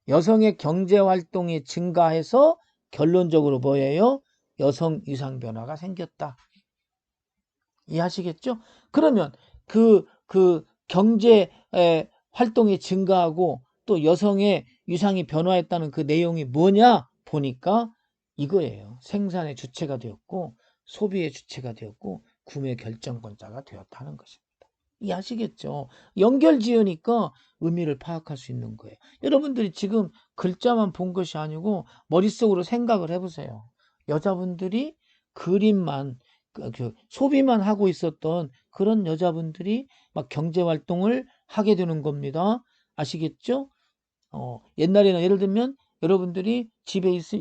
여성의 경제 활동이 증가해서 결론적으로 뭐예요? 여성 위상 변화가 생겼다. 이해하시겠죠? 그러면 그 경제 활동이 증가하고 또 여성의 위상이 변화했다는 그 내용이 뭐냐 보니까 이거예요. 생산의 주체가 되었고 소비의 주체가 되었고 구매 결정권자가 되었다는 것입니다. 이해하시겠죠? 연결 지으니까 의미를 파악할 수 있는 거예요. 여러분들이 지금 글자만 본 것이 아니고 머릿속으로 생각을 해보세요. 여자분들이 그림만 소비만 하고 있었던 그런 여자분들이 막 경제활동을 하게 되는 겁니다. 아시겠죠? 옛날에는 예를 들면 여러분들이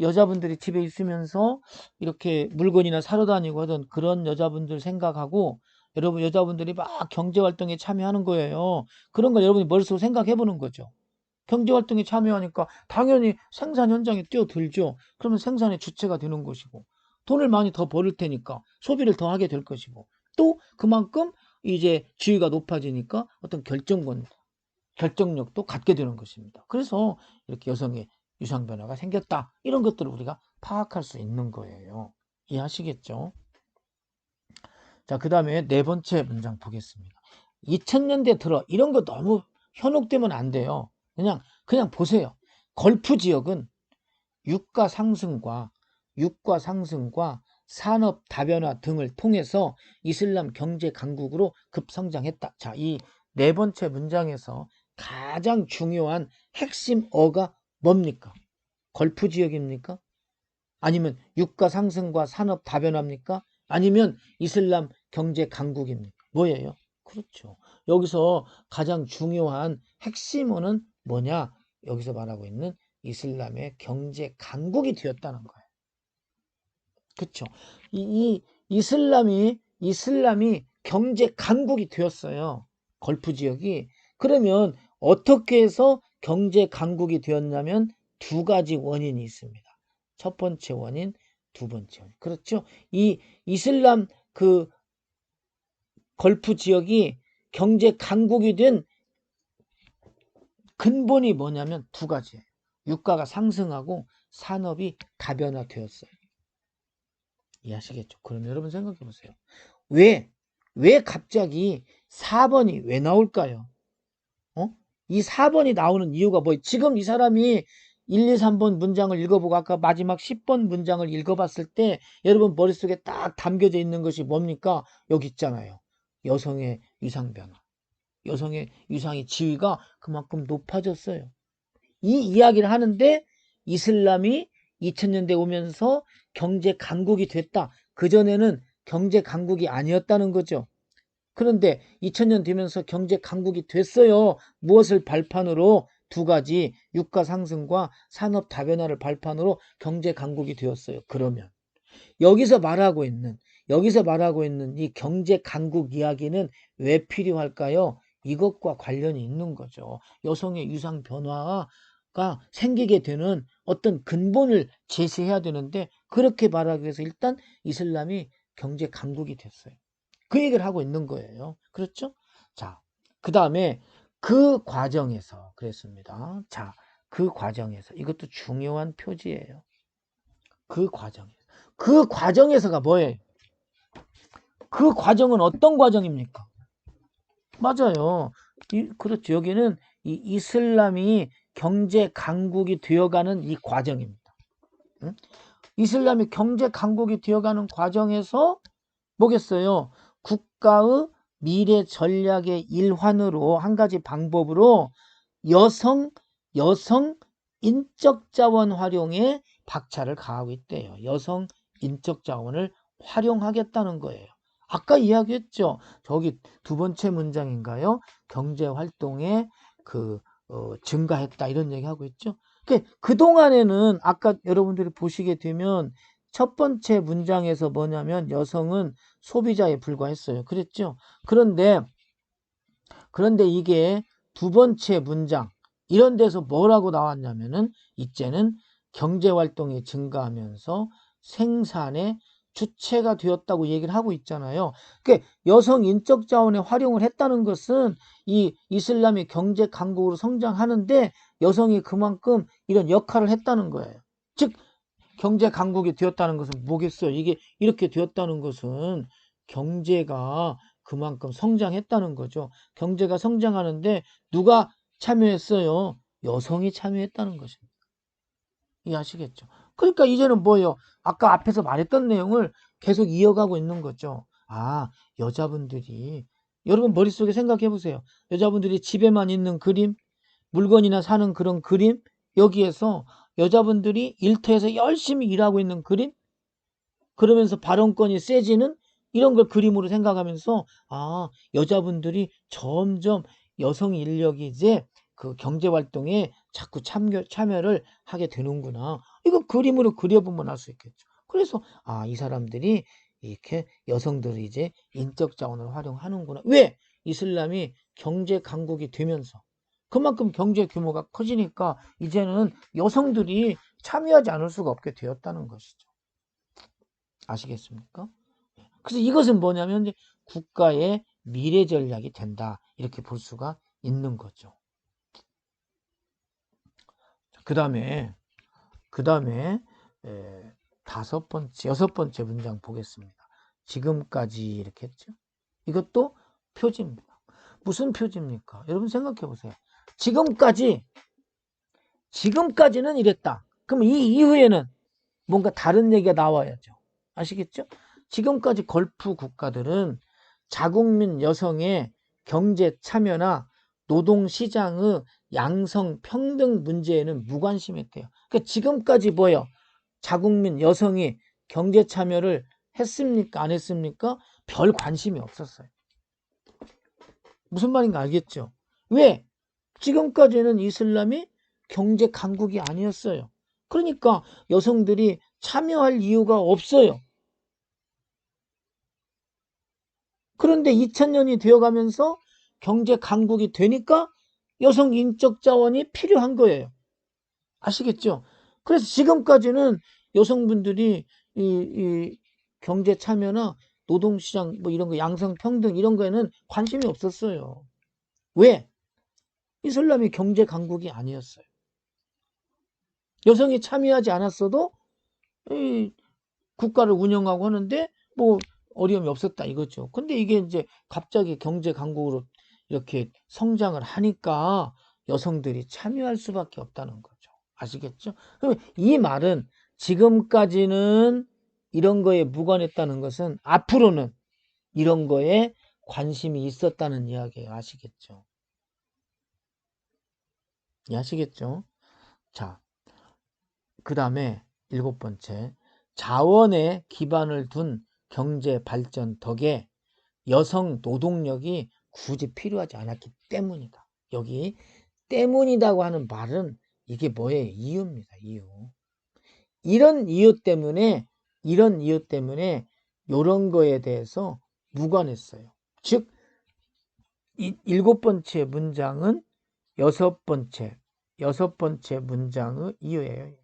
여자분들이 집에 있으면서 이렇게 물건이나 사러 다니고 하던 그런 여자분들 생각하고 여자분들이 막 경제활동에 참여하는 거예요. 그런 걸 여러분이 머릿속으로 생각해 보는 거죠. 경제활동에 참여하니까 당연히 생산 현장에 뛰어들죠. 그러면 생산의 주체가 되는 것이고 돈을 많이 더 벌을 테니까 소비를 더 하게 될 것이고 또 그만큼 이제 지위가 높아지니까 어떤 결정력도 갖게 되는 것입니다. 그래서 이렇게 여성의 위상 변화가 생겼다. 이런 것들을 우리가 파악할 수 있는 거예요. 이해하시겠죠? 자, 그 다음에 네 번째 문장 보겠습니다. 2000년대 들어 이런 거 너무 현혹되면 안 돼요. 그냥 보세요. 걸프 지역은 유가 상승과 산업 다변화 등을 통해서 이슬람 경제 강국으로 급성장했다. 자, 이 네 번째 문장에서 가장 중요한 핵심 어가 뭡니까? 걸프 지역입니까? 아니면 유가 상승과 산업 다변화입니까? 아니면 이슬람 경제 강국입니까? 뭐예요? 그렇죠. 여기서 가장 중요한 핵심어는 뭐냐? 여기서 말하고 있는 이슬람의 경제 강국이 되었다는 거예요. 그렇죠. 이 이슬람이 경제 강국이 되었어요. 걸프 지역이. 그러면 어떻게 해서 경제 강국이 되었냐면 두 가지 원인이 있습니다. 첫 번째 원인, 두 번째 원인. 그렇죠. 이 이슬람 걸프 지역이 경제 강국이 된 근본이 뭐냐면 두 가지예요. 유가가 상승하고 산업이 다변화되었어요. 이해하시겠죠? 그럼 여러분 생각해 보세요. 왜 갑자기 4번이 왜 나올까요? 이 4번이 나오는 이유가 뭐예요? 지금 이 사람이 1, 2, 3번 문장을 읽어보고 아까 마지막 10번 문장을 읽어봤을 때 여러분 머릿속에 딱 담겨져 있는 것이 뭡니까? 여기 있잖아요. 여성의 위상 변화. 여성의 위상의 지위가 그만큼 높아졌어요. 이 이야기를 하는데 이슬람이 2000년대 오면서 경제 강국이 됐다. 그전에는 경제 강국이 아니었다는 거죠. 그런데 2000년 되면서 경제 강국이 됐어요. 무엇을 발판으로? 두 가지, 유가 상승과 산업 다변화를 발판으로 경제 강국이 되었어요. 그러면 여기서 말하고 있는 이 경제 강국 이야기는 왜 필요할까요? 이것과 관련이 있는 거죠. 여성의 위상 변화가 생기게 되는 어떤 근본을 제시해야 되는데 그렇게 말하기 위해서 일단 이슬람이 경제 강국이 됐어요. 그 얘기를 하고 있는 거예요. 그렇죠? 자, 그 다음에 그 과정에서 그랬습니다. 자, 그 과정에서 이것도 중요한 표지예요. 그 과정에서가 뭐예요? 그 과정은 어떤 과정입니까? 맞아요. 그렇죠. 여기는 이 이슬람이 경제 강국이 되어가는 이 과정입니다. 응? 이슬람이 경제 강국이 되어가는 과정에서 뭐겠어요? 국가의 미래 전략의 일환으로 한 가지 방법으로 여성 인적 자원 활용에 박차를 가하고 있대요. 여성 인적 자원을 활용하겠다는 거예요. 아까 이야기했죠. 저기 두 번째 문장인가요? 경제 활동에 증가했다 이런 얘기하고 있죠. 그동안에는 아까 여러분들이 보시게 되면 첫 번째 문장에서 뭐냐면 여성은 소비자에 불과했어요. 그랬죠? 그런데 이게 두 번째 문장 이런 데서 뭐라고 나왔냐면은 이제는 경제활동이 증가하면서 생산의 주체가 되었다고 얘기를 하고 있잖아요. 그러니까 여성 인적 자원에 활용을 했다는 것은 이 이슬람이 경제 강국으로 성장하는데 여성이 그만큼 이런 역할을 했다는 거예요. 즉 경제 강국이 되었다는 것은 뭐겠어요? 이게 이렇게 되었다는 것은 경제가 그만큼 성장했다는 거죠. 경제가 성장하는데 누가 참여했어요? 여성이 참여했다는 것입니다. 이해하시겠죠? 그러니까 이제는 뭐예요? 아까 앞에서 말했던 내용을 계속 이어가고 있는 거죠. 아, 여자분들이 여러분 머릿속에 생각해 보세요. 여자분들이 집에만 있는 그림, 물건이나 사는 그런 그림, 여기에서 여자분들이 일터에서 열심히 일하고 있는 그림, 그러면서 발언권이 세지는 이런 걸 그림으로 생각하면서 아, 여자분들이 점점 여성 인력이 이제 그 경제활동에 자꾸 참여를 하게 되는구나. 이거 그림으로 그려보면 알 수 있겠죠. 그래서 아, 이 사람들이 이렇게 여성들이 이제 인적 자원을 활용하는구나. 왜? 이슬람이 경제 강국이 되면서 그만큼 경제 규모가 커지니까 이제는 여성들이 참여하지 않을 수가 없게 되었다는 것이죠. 아시겠습니까? 그래서 이것은 뭐냐면 이제 국가의 미래 전략이 된다. 이렇게 볼 수가 있는 거죠. 그 다음에 여섯 번째 문장 보겠습니다. 지금까지 이렇게 했죠. 이것도 표지입니다. 무슨 표지입니까? 여러분 생각해 보세요. 지금까지는 이랬다. 그럼 이 이후에는 뭔가 다른 얘기가 나와야죠. 아시겠죠? 지금까지 걸프 국가들은 자국민 여성의 경제 참여나 노동시장의 양성 평등 문제에는 무관심했대요. 그러니까 지금까지 뭐예요? 자국민 여성이 경제 참여를 했습니까? 안 했습니까? 별 관심이 없었어요. 무슨 말인가 알겠죠? 왜? 지금까지는 이슬람이 경제 강국이 아니었어요. 그러니까 여성들이 참여할 이유가 없어요. 그런데 2000년이 되어가면서 경제 강국이 되니까 여성 인적 자원이 필요한 거예요. 아시겠죠? 그래서 지금까지는 여성분들이 이 경제 참여나 노동시장 뭐 이런 거 양성평등 이런 거에는 관심이 없었어요. 왜? 이슬람이 경제 강국이 아니었어요. 여성이 참여하지 않았어도 이 국가를 운영하고 하는데 뭐 어려움이 없었다 이거죠. 근데 이게 이제 갑자기 경제 강국으로 이렇게 성장을 하니까 여성들이 참여할 수밖에 없다는 거죠. 아시겠죠? 그럼 이 말은 지금까지는 이런 거에 무관했다는 것은 앞으로는 이런 거에 관심이 있었다는 이야기예요. 아시겠죠? 아시겠죠? 자, 그 다음에 7번째, 자원에 기반을 둔 경제 발전 덕에 여성 노동력이 굳이 필요하지 않았기 때문이다. 여기 때문이라고 하는 말은 이게 뭐예요? 이유입니다. 이유. 이런 이유 때문에 이런 거에 대해서 무관했어요. 즉 7번째 문장은 여섯 번째 문장의 이유예요.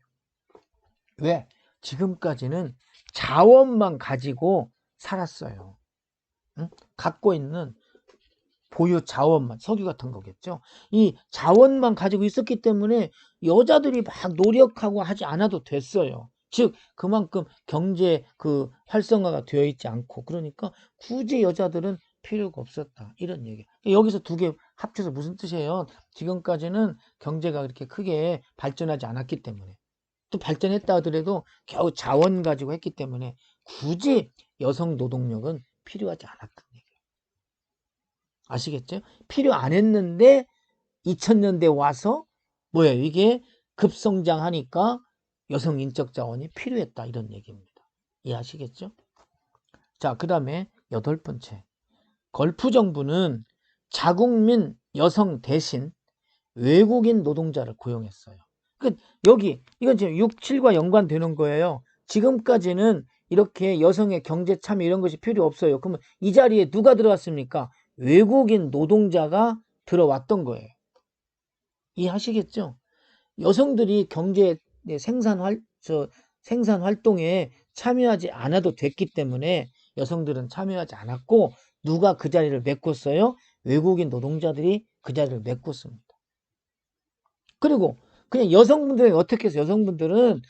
왜? 지금까지는 자원만 가지고 살았어요. 응? 갖고 있는 보유 자원만, 석유 같은 거겠죠. 이 자원만 가지고 있었기 때문에 여자들이 막 노력하고 하지 않아도 됐어요. 즉 그만큼 경제 그 활성화가 되어 있지 않고, 그러니까 굳이 여자들은 필요가 없었다 이런 얘기. 여기서 두 개 합쳐서 무슨 뜻이에요? 지금까지는 경제가 그렇게 크게 발전하지 않았기 때문에, 또 발전했다 하더라도 겨우 자원 가지고 했기 때문에 굳이 여성 노동력은 필요하지 않았던 얘기예요. 아시겠죠? 필요 안 했는데 2000년대 와서 뭐예요? 이게 급성장하니까 여성 인적 자원이 필요했다 이런 얘기입니다. 이해하시겠죠? 자, 그 다음에 8번째, 걸프 정부는 자국민 여성 대신 외국인 노동자를 고용했어요. 여기 이건 지금 6, 7과 연관되는 거예요. 지금까지는 이렇게 여성의 경제 참여 이런 것이 필요 없어요. 그러면 이 자리에 누가 들어왔습니까? 외국인 노동자가 들어왔던 거예요. 이해하시겠죠? 여성들이 경제 생산 활동에 참여하지 않아도 됐기 때문에 여성들은 참여하지 않았고, 누가 그 자리를 메꿨어요? 외국인 노동자들이 그 자리를 메꿨습니다. 그리고 그냥 여성분들이 어떻게 해서 여성분들은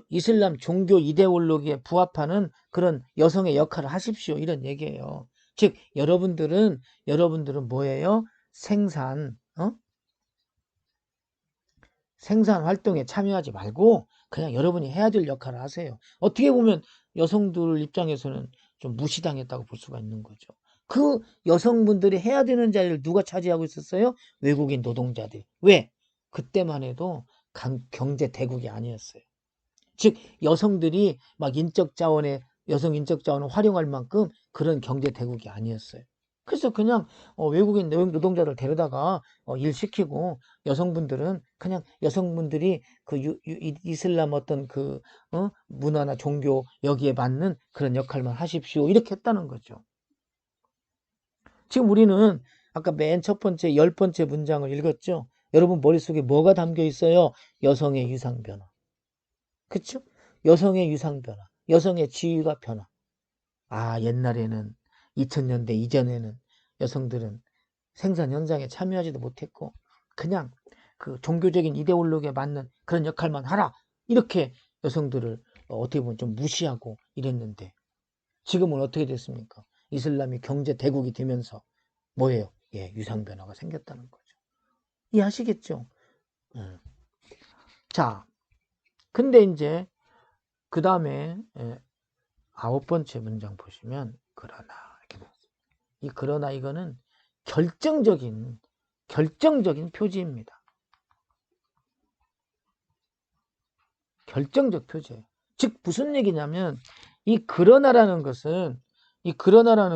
이슬람 종교 이데올로기에 부합하는 그런 여성의 역할을 하십시오 이런 얘기예요. 즉 여러분들은 뭐예요? 생산 활동에 참여하지 말고 그냥 여러분이 해야 될 역할을 하세요. 어떻게 보면 여성들 입장에서는 좀 무시당했다고 볼 수가 있는 거죠. 그 여성분들이 해야 되는 자리를 누가 차지하고 있었어요? 외국인 노동자들. 왜? 그때만 해도 경제 대국이 아니었어요. 즉 여성들이 막 여성 인적 자원을 활용할 만큼 그런 경제 대국이 아니었어요. 그래서 그냥 외국인 노동자를 데려다가 일 시키고, 여성분들은 그냥 여성분들이 그 이슬람 어떤 그 문화나 종교 여기에 맞는 그런 역할만 하십시오 이렇게 했다는 거죠. 지금 우리는 아까 맨 첫 번째 10번째 문장을 읽었죠. 여러분 머릿속에 뭐가 담겨 있어요? 여성의 유상 변화. 그쵸? 여성의 유상 변화, 여성의 지위가 변화. 아, 옛날에는 2000년대 이전에는 여성들은 생산 현장에 참여하지도 못했고 그냥 그 종교적인 이데올로기에 맞는 그런 역할만 하라 이렇게 여성들을 어떻게 보면 좀 무시하고 이랬는데, 지금은 어떻게 됐습니까? 이슬람이 경제 대국이 되면서 뭐예요? 예, 유상 변화가 생겼다는 거죠. 이해하시겠죠? 자, 근데 이제 그 다음에 9번째 문장 보시면 그러나 이렇게 나왔어요. 이 그러나 이거는 결정적인 표지입니다. 결정적 표지예요. 즉 무슨 얘기냐면 이 그러나라는 것은 이 그러나라고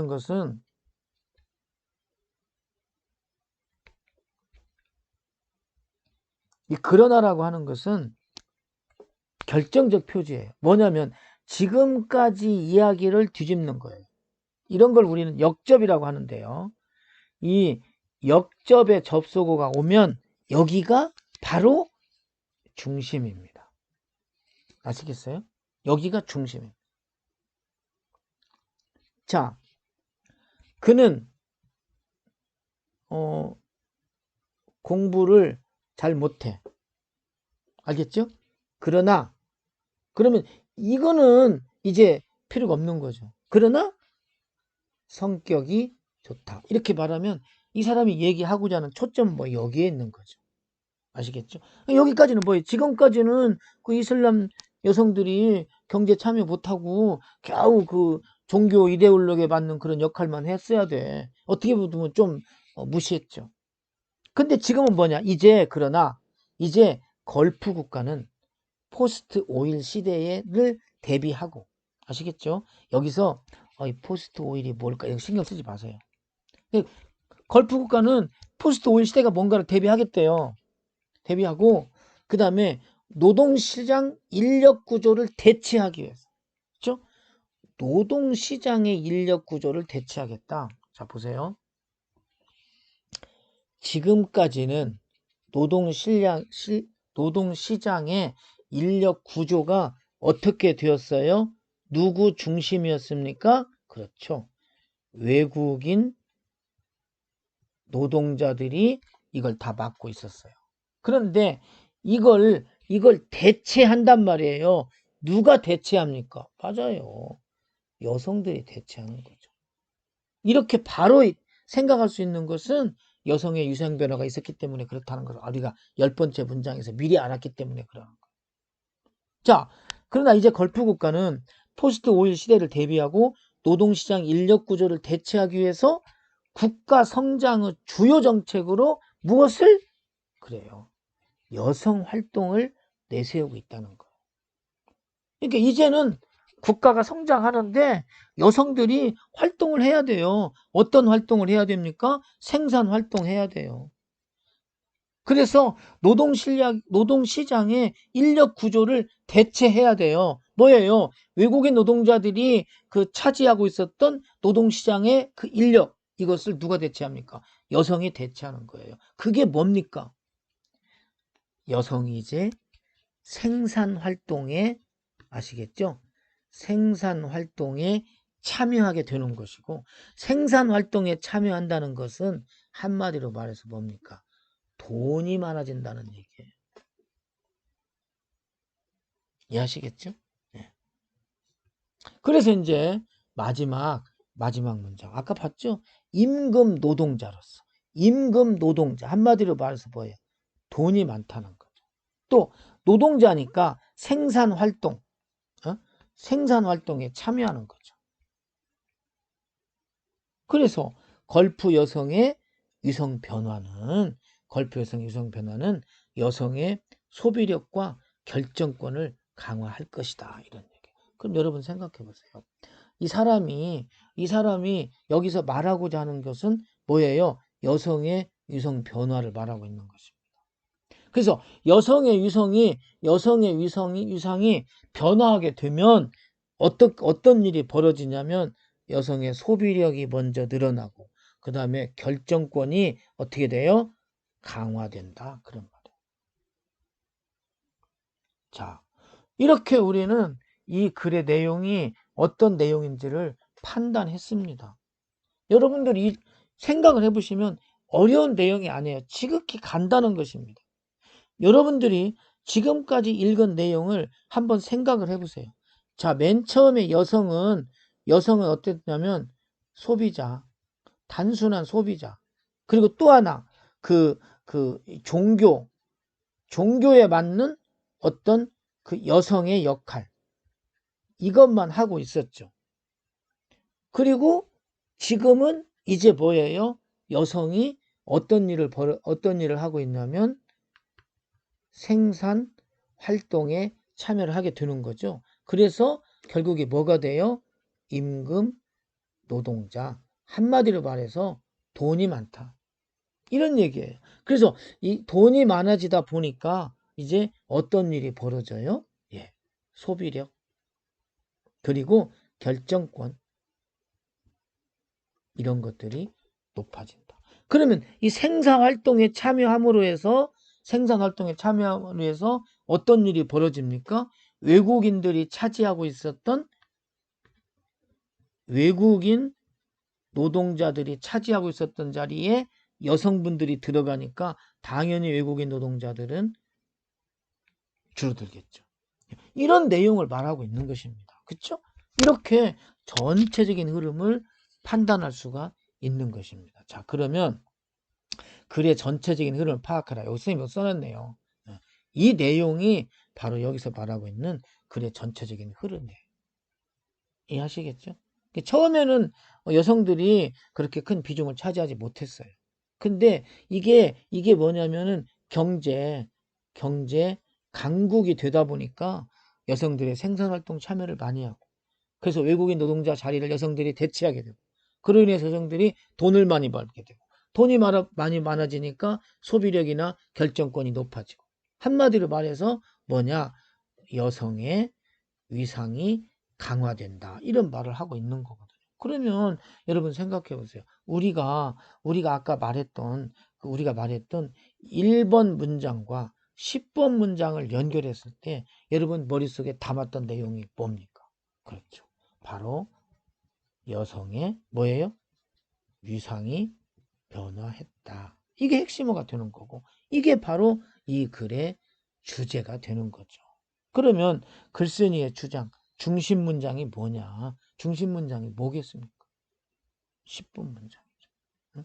하는 것은 결정적 표지예요. 뭐냐면 지금까지 이야기를 뒤집는 거예요. 이런 걸 우리는 역접이라고 하는데요. 이 역접의 접속어가 오면 여기가 바로 중심입니다. 아시겠어요? 여기가 중심입니다. 자, 그는 공부를 잘 못해. 알겠죠? 그러나 그러면 이거는 이제 필요가 없는 거죠. 그러나 성격이 좋다. 이렇게 말하면 이 사람이 얘기하고자 하는 초점은 뭐 여기에 있는 거죠. 아시겠죠? 여기까지는 뭐예요? 지금까지는 그 이슬람 여성들이 경제 참여 못하고 겨우 그 종교 이데올로기에 맞는 그런 역할만 했어야 돼. 어떻게 보면 좀 무시했죠. 근데 지금은 뭐냐? 그러나 이제 걸프 국가는 포스트 오일 시대를 대비하고, 아시겠죠? 여기서 이 포스트 오일이 뭘까? 이거 신경 쓰지 마세요. 걸프 국가는 포스트 오일 시대가 뭔가를 대비하겠대요. 대비하고 그 다음에 노동시장 인력 구조를 대체하기 위해서, 그렇죠? 노동시장의 인력 구조를 대체하겠다. 자, 보세요. 지금까지는 노동시장의 인력 구조가 어떻게 되었어요? 누구 중심이었습니까? 그렇죠. 외국인 노동자들이 이걸 다 맡고 있었어요. 그런데 이걸 대체한단 말이에요. 누가 대체합니까? 맞아요. 여성들이 대체하는 거죠. 이렇게 바로 생각할 수 있는 것은 여성의 유생 변화가 있었기 때문에 그렇다는 거죠. 우리가 10번째 문장에서 미리 알았기 때문에 그러는 거예요. 자, 그러나 이제 걸프 국가는 포스트 오일 시대를 대비하고 노동시장 인력 구조를 대체하기 위해서 국가 성장의 주요 정책으로 무엇을? 그래요. 여성 활동을 내세우고 있다는 거예요. 그러니까 이제는 국가가 성장하는데 여성들이 활동을 해야 돼요. 어떤 활동을 해야 됩니까? 생산 활동해야 돼요. 그래서 노동시장의 인력 구조를 대체해야 돼요. 뭐예요? 외국인 노동자들이 그 차지하고 있었던 노동시장의 그 인력, 이것을 누가 대체합니까? 여성이 대체하는 거예요. 그게 뭡니까? 여성이 이제 생산 활동에, 아시겠죠? 생산 활동에 참여하게 되는 것이고, 생산 활동에 참여한다는 것은 한마디로 말해서 뭡니까? 돈이 많아진다는 얘기예요. 이해하시겠죠? 네. 그래서 이제 마지막 문장. 아까 봤죠? 임금 노동자로서. 임금 노동자. 한마디로 말해서 뭐예요? 돈이 많다는 거죠. 또 노동자니까 생산 활동. 생산 활동에 참여하는 거죠. 그래서 걸프 여성의 유성 변화는 여성의 소비력과 결정권을 강화할 것이다. 이런 얘기. 그럼 여러분 생각해 보세요. 이 사람이 여기서 말하고자 하는 것은 뭐예요? 여성의 유성 변화를 말하고 있는 것입니다. 그래서 여성의 유상이 변화하게 되면 어떤 일이 벌어지냐면 여성의 소비력이 먼저 늘어나고 그 다음에 결정권이 어떻게 돼요? 강화된다. 그런 말이에요. 자, 이렇게 우리는 이 글의 내용이 어떤 내용인지를 판단했습니다. 여러분들이 생각을 해보시면 어려운 내용이 아니에요. 지극히 간단한 것입니다. 여러분들이 지금까지 읽은 내용을 한번 생각을 해보세요. 자, 맨 처음에 여성은 어땠냐면 소비자, 단순한 소비자. 그리고 또 하나 그 종교에 맞는 어떤 그 여성의 역할, 이것만 하고 있었죠. 그리고 지금은 이제 뭐예요? 여성이 어떤 일을 하고 있냐면 생산 활동에 참여를 하게 되는 거죠. 그래서 결국에 뭐가 돼요? 임금 노동자. 한마디로 말해서 돈이 많다. 이런 얘기예요. 그래서 이 돈이 많아지다 보니까 이제 어떤 일이 벌어져요? 예. 소비력. 그리고 결정권. 이런 것들이 높아진다. 그러면 이 생산 활동에 참여함으로 해서 어떤 일이 벌어집니까? 외국인들이 차지하고 있었던 외국인 노동자들이 차지하고 있었던 자리에 여성분들이 들어가니까 당연히 외국인 노동자들은 줄어들겠죠. 이런 내용을 말하고 있는 것입니다. 그렇죠? 이렇게 전체적인 흐름을 판단할 수가 있는 것입니다. 자, 그러면 글의 전체적인 흐름을 파악하라. 여기 선생님이 써놨네요. 이 내용이 바로 여기서 말하고 있는 글의 전체적인 흐름이에요. 이해하시겠죠? 처음에는 여성들이 그렇게 큰 비중을 차지하지 못했어요. 근데 이게 뭐냐면은 경제 강국이 되다 보니까 여성들의 생산활동 참여를 많이 하고, 그래서 외국인 노동자 자리를 여성들이 대체하게 되고, 그로 인해서 여성들이 돈을 많이 벌게 되고, 돈이 많이 많아지니까 소비력이나 결정권이 높아지고, 한마디로 말해서 뭐냐, 여성의 위상이 강화된다, 이런 말을 하고 있는 거거든요. 그러면 여러분 생각해 보세요. 우리가 아까 말했던 1번 문장과 10번 문장을 연결했을 때 여러분 머릿속에 담았던 내용이 뭡니까? 그렇죠. 바로 여성의 뭐예요? 위상이 변화했다. 이게 핵심어가 되는 거고, 이게 바로 이 글의 주제가 되는 거죠. 그러면 글쓴이의 주장, 중심 문장이 뭐냐? 중심 문장이 뭐겠습니까? 10번 문장이죠. 응?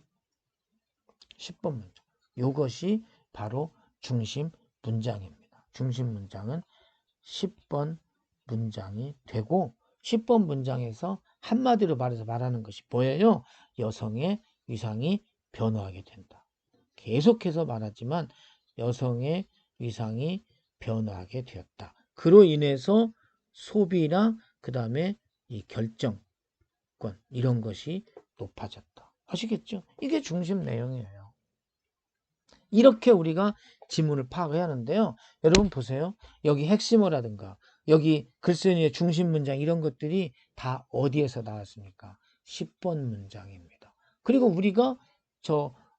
10번 문장. 이것이 바로 중심 문장입니다. 중심 문장은 10번 문장이 되고, 10번 문장에서 한마디로 말하는 것이 뭐예요? 여성의 위상이 변화하게 된다. 계속해서 말하지만 여성의 위상이 변화하게 되었다. 그로 인해서 소비나 그 다음에 이 결정권, 이런 것이 높아졌다. 아시겠죠? 이게 중심 내용이에요. 이렇게 우리가 지문을 파악해야 하는데요. 여러분 보세요. 여기 핵심어라든가 여기 글쓴이의 중심 문장, 이런 것들이 다 어디에서 나왔습니까? 10번 문장입니다. 그리고 우리가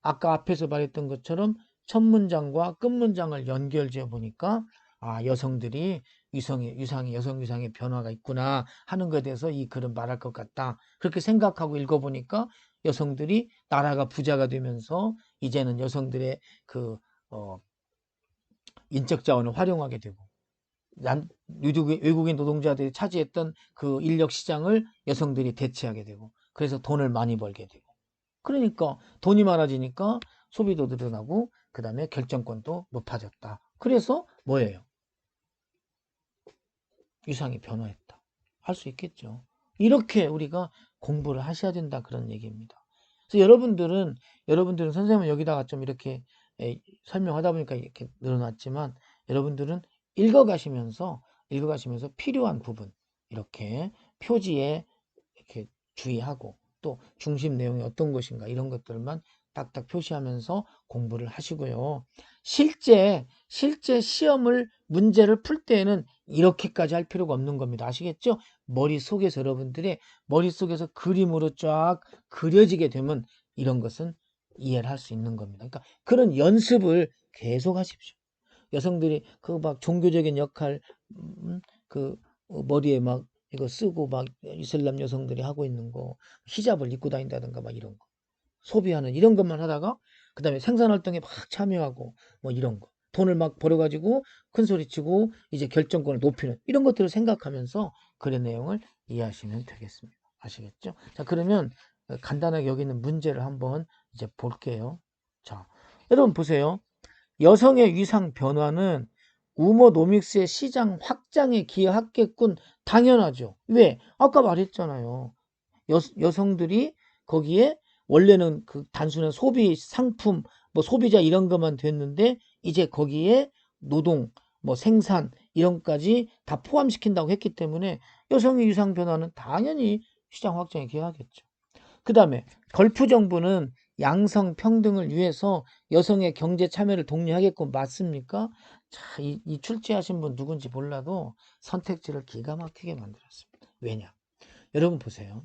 아까 앞에서 말했던 것처럼 첫 문장과 끝 문장을 연결지어 보니까 여성들이 여성 위상의 변화가 있구나 하는 것에 대해서 이 글은 말할 것 같다. 그렇게 생각하고 읽어보니까 여성들이 나라가 부자가 되면서 이제는 여성들의 인적 자원을 활용하게 되고, 외국인 노동자들이 차지했던 그 인력 시장을 여성들이 대체하게 되고, 그래서 돈을 많이 벌게 되고, 그러니까 돈이 많아지니까 소비도 늘어나고, 그 다음에 결정권도 높아졌다. 그래서 뭐예요? 위상이 변화했다. 할 수 있겠죠. 이렇게 우리가 공부를 하셔야 된다, 그런 얘기입니다. 그래서 여러분들은 선생님은 여기다가 좀 이렇게 설명하다 보니까 이렇게 늘어났지만, 여러분들은 읽어가시면서 필요한 부분 이렇게 표지에 이렇게 주의하고, 또 중심 내용이 어떤 것인가 이런 것들만 딱딱 표시하면서 공부를 하시고요. 실제 문제를 풀 때에는 이렇게까지 할 필요가 없는 겁니다. 아시겠죠? 여러분들의 머릿속에서 그림으로 쫙 그려지게 되면 이런 것은 이해를 할 수 있는 겁니다. 그러니까 그런 연습을 계속 하십시오. 여성들이 막 종교적인 역할, 머리에 막 이거 쓰고 막 이슬람 여성들이 하고 있는 거, 히잡을 입고 다닌다든가 막 이런 거, 소비하는 이런 것만 하다가 그 다음에 생산활동에 막 참여하고 뭐 이런 거, 돈을 막 벌어가지고 큰 소리치고 이제 결정권을 높이는 이런 것들을 생각하면서 글의 내용을 이해하시면 되겠습니다. 아시겠죠? 자, 그러면 간단하게 여기 있는 문제를 한번 이제 볼게요. 자, 여러분 보세요. 여성의 위상 변화는 우모노믹스의 시장 확장에 기여했겠군. 당연하죠. 왜? 아까 말했잖아요. 여성들이 거기에 원래는 그 단순한 소비 상품, 뭐 소비자 이런 것만 됐는데 이제 거기에 노동, 뭐 생산 이런 것까지 다 포함시킨다고 했기 때문에 여성의 위상 변화는 당연히 시장 확장에 기여하겠죠. 그 다음에 걸프 정부는 양성 평등을 위해서 여성의 경제 참여를 독려하겠고, 맞습니까? 자, 이 출제하신 분 누군지 몰라도 선택지를 기가 막히게 만들었습니다. 왜냐? 여러분 보세요.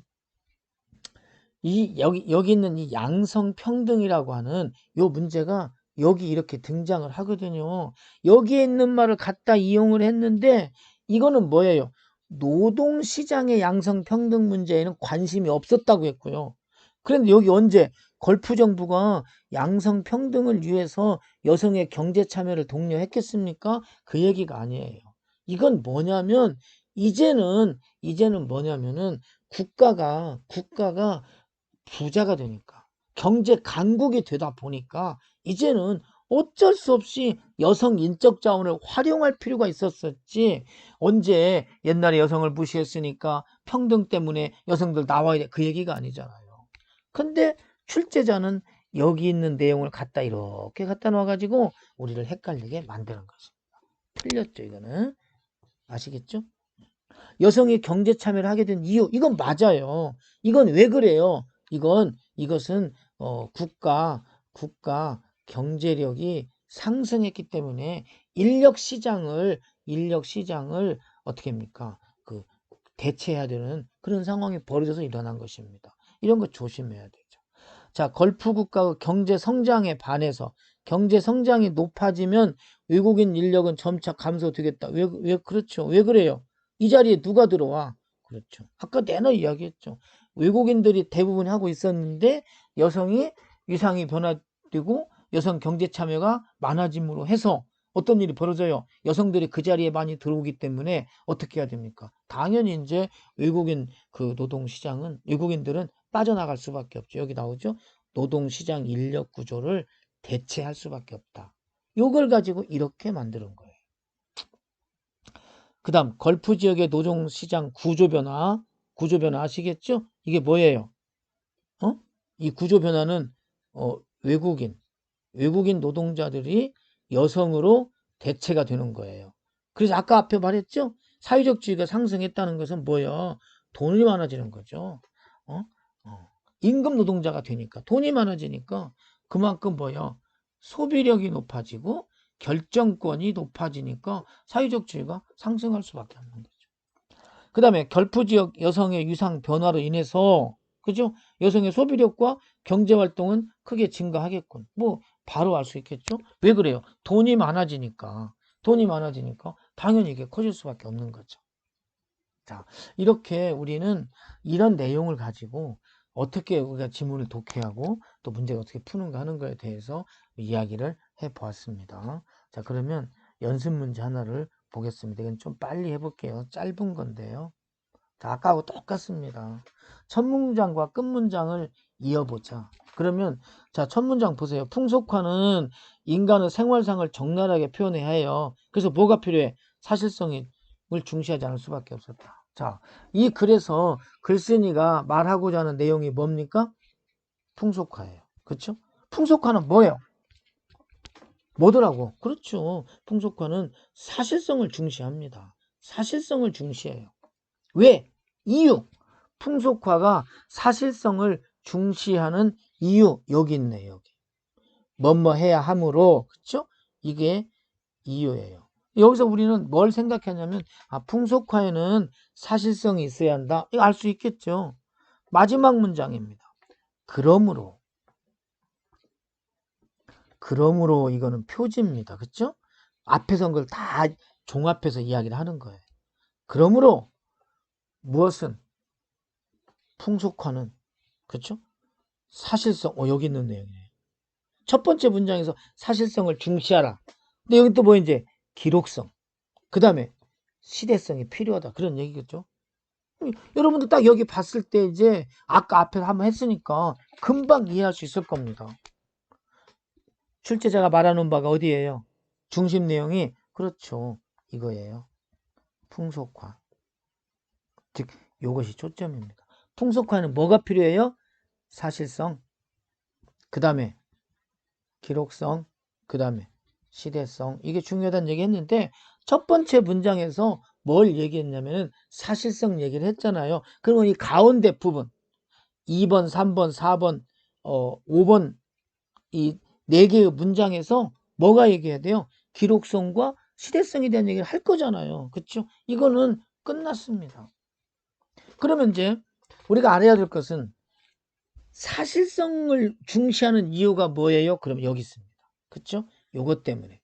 여기 있는 이 양성 평등이라고 하는 요 문제가 여기 이렇게 등장을 하거든요. 여기에 있는 말을 갖다 이용을 했는데 이거는 뭐예요? 노동시장의 양성평등 문제에는 관심이 없었다고 했고요. 그런데 여기 언제 걸프 정부가 양성평등을 위해서 여성의 경제 참여를 독려했겠습니까? 그 얘기가 아니에요. 이건 뭐냐면 이제는 뭐냐면은 국가가 부자가 되니까 경제 강국이 되다 보니까 이제는 어쩔 수 없이 여성 인적 자원을 활용할 필요가 있었었지. 언제 옛날에 여성을 무시했으니까 평등 때문에 여성들 나와야 돼. 그 얘기가 아니잖아요. 근데 출제자는 여기 있는 내용을 이렇게 갖다 놔가지고 우리를 헷갈리게 만드는 것입니다. 틀렸죠, 이거는. 아시겠죠? 여성이 경제 참여를 하게 된 이유, 이건 맞아요. 이건 왜 그래요? 이것은 국가 경제력이 상승했기 때문에 인력 시장을 어떻게 합니까? 그 대체해야 되는 그런 상황이 벌어져서 일어난 것입니다. 이런 거 조심해야 되죠. 자, 걸프 국가의 경제 성장에 반해서 경제 성장이 높아지면 외국인 인력은 점차 감소되겠다. 왜 그렇죠? 왜 그래요? 이 자리에 누가 들어와? 그렇죠. 아까 내나 이야기했죠. 외국인들이 대부분 하고 있었는데 여성이 위상이 변화되고 여성 경제 참여가 많아짐으로 해서 어떤 일이 벌어져요? 여성들이 그 자리에 많이 들어오기 때문에 어떻게 해야 됩니까? 당연히 이제 외국인 그 노동시장은 외국인들은 빠져나갈 수밖에 없죠. 여기 나오죠. 노동시장 인력 구조를 대체할 수밖에 없다. 요걸 가지고 이렇게 만드는 거예요. 그 다음 걸프 지역의 노동시장 구조 변화 아시겠죠? 이게 뭐예요? 이 구조 변화는 외국인 노동자들이 여성으로 대체가 되는 거예요. 그래서 아까 앞에 말했죠? 사회적지위가 상승했다는 것은 뭐예요? 돈이 많아지는 거죠. 임금 노동자가 되니까 돈이 많아지니까 그만큼 뭐예요? 소비력이 높아지고 결정권이 높아지니까 사회적 지위가 상승할 수밖에 없는 거죠. 그 다음에 결프 지역 여성의 위상 변화로 인해서 그죠? 여성의 소비력과 경제 활동은 크게 증가하겠군. 뭐 바로 알 수 있겠죠? 왜 그래요? 돈이 많아지니까 당연히 이게 커질 수밖에 없는 거죠. 자, 이렇게 우리는 이런 내용을 가지고 어떻게 우리가 지문을 독해하고 또 문제를 어떻게 푸는가 하는 거에 대해서 이야기를 해 보았습니다. 자, 그러면 연습 문제 하나를 보겠습니다. 이건 좀 빨리 해볼게요. 짧은 건데요. 자, 아까하고 똑같습니다. 첫 문장과 끝 문장을 이어보자. 그러면 자, 첫 문장 보세요. 풍속화는 인간의 생활상을 적나라하게 표현해야 해요. 그래서 뭐가 필요해? 사실성을 중시하지 않을 수밖에 없었다. 자, 이 글에서 글쓴이가 말하고자 하는 내용이 뭡니까? 풍속화예요. 그렇죠? 풍속화는 뭐예요? 뭐더라고? 그렇죠. 풍속화는 사실성을 중시합니다. 사실성을 중시해요. 왜? 이유. 풍속화가 사실성을 중시하는 이유. 여기 있네, 여기. 뭐뭐 해야 하므로. 그쵸? 이게 이유예요. 여기서 우리는 뭘 생각하냐면, 풍속화에는 사실성이 있어야 한다. 이거 알 수 있겠죠? 마지막 문장입니다. 그러므로 이거는 표지입니다. 그쵸? 앞에 선 걸 다 종합해서 이야기를 하는 거예요. 그러므로 무엇은 풍속화는 그렇죠? 사실성. 여기 있는 내용이에요. 첫 번째 문장에서 사실성을 중시하라. 근데 여기 또 뭐 이제 기록성. 그 다음에 시대성이 필요하다. 그런 얘기겠죠? 여러분들 딱 여기 봤을 때 이제 아까 앞에 한번 했으니까 금방 이해할 수 있을 겁니다. 출제자가 말하는 바가 어디예요? 중심 내용이 그렇죠. 이거예요. 풍속화. 즉 이것이 초점입니다. 풍속화는 뭐가 필요해요? 사실성, 그 다음에 기록성, 그 다음에 시대성. 이게 중요하다는 얘기 했는데 첫 번째 문장에서 뭘 얘기했냐면 사실성 얘기를 했잖아요. 그러면 이 가운데 부분 2번, 3번, 4번, 5번 이 4개의 문장에서 뭐가 얘기해야 돼요? 기록성과 시대성에 대한 얘기를 할 거잖아요. 그렇죠? 이거는 끝났습니다. 그러면 이제 우리가 알아야 될 것은 사실성을 중시하는 이유가 뭐예요? 그럼 여기 있습니다. 그쵸? 요것 때문에.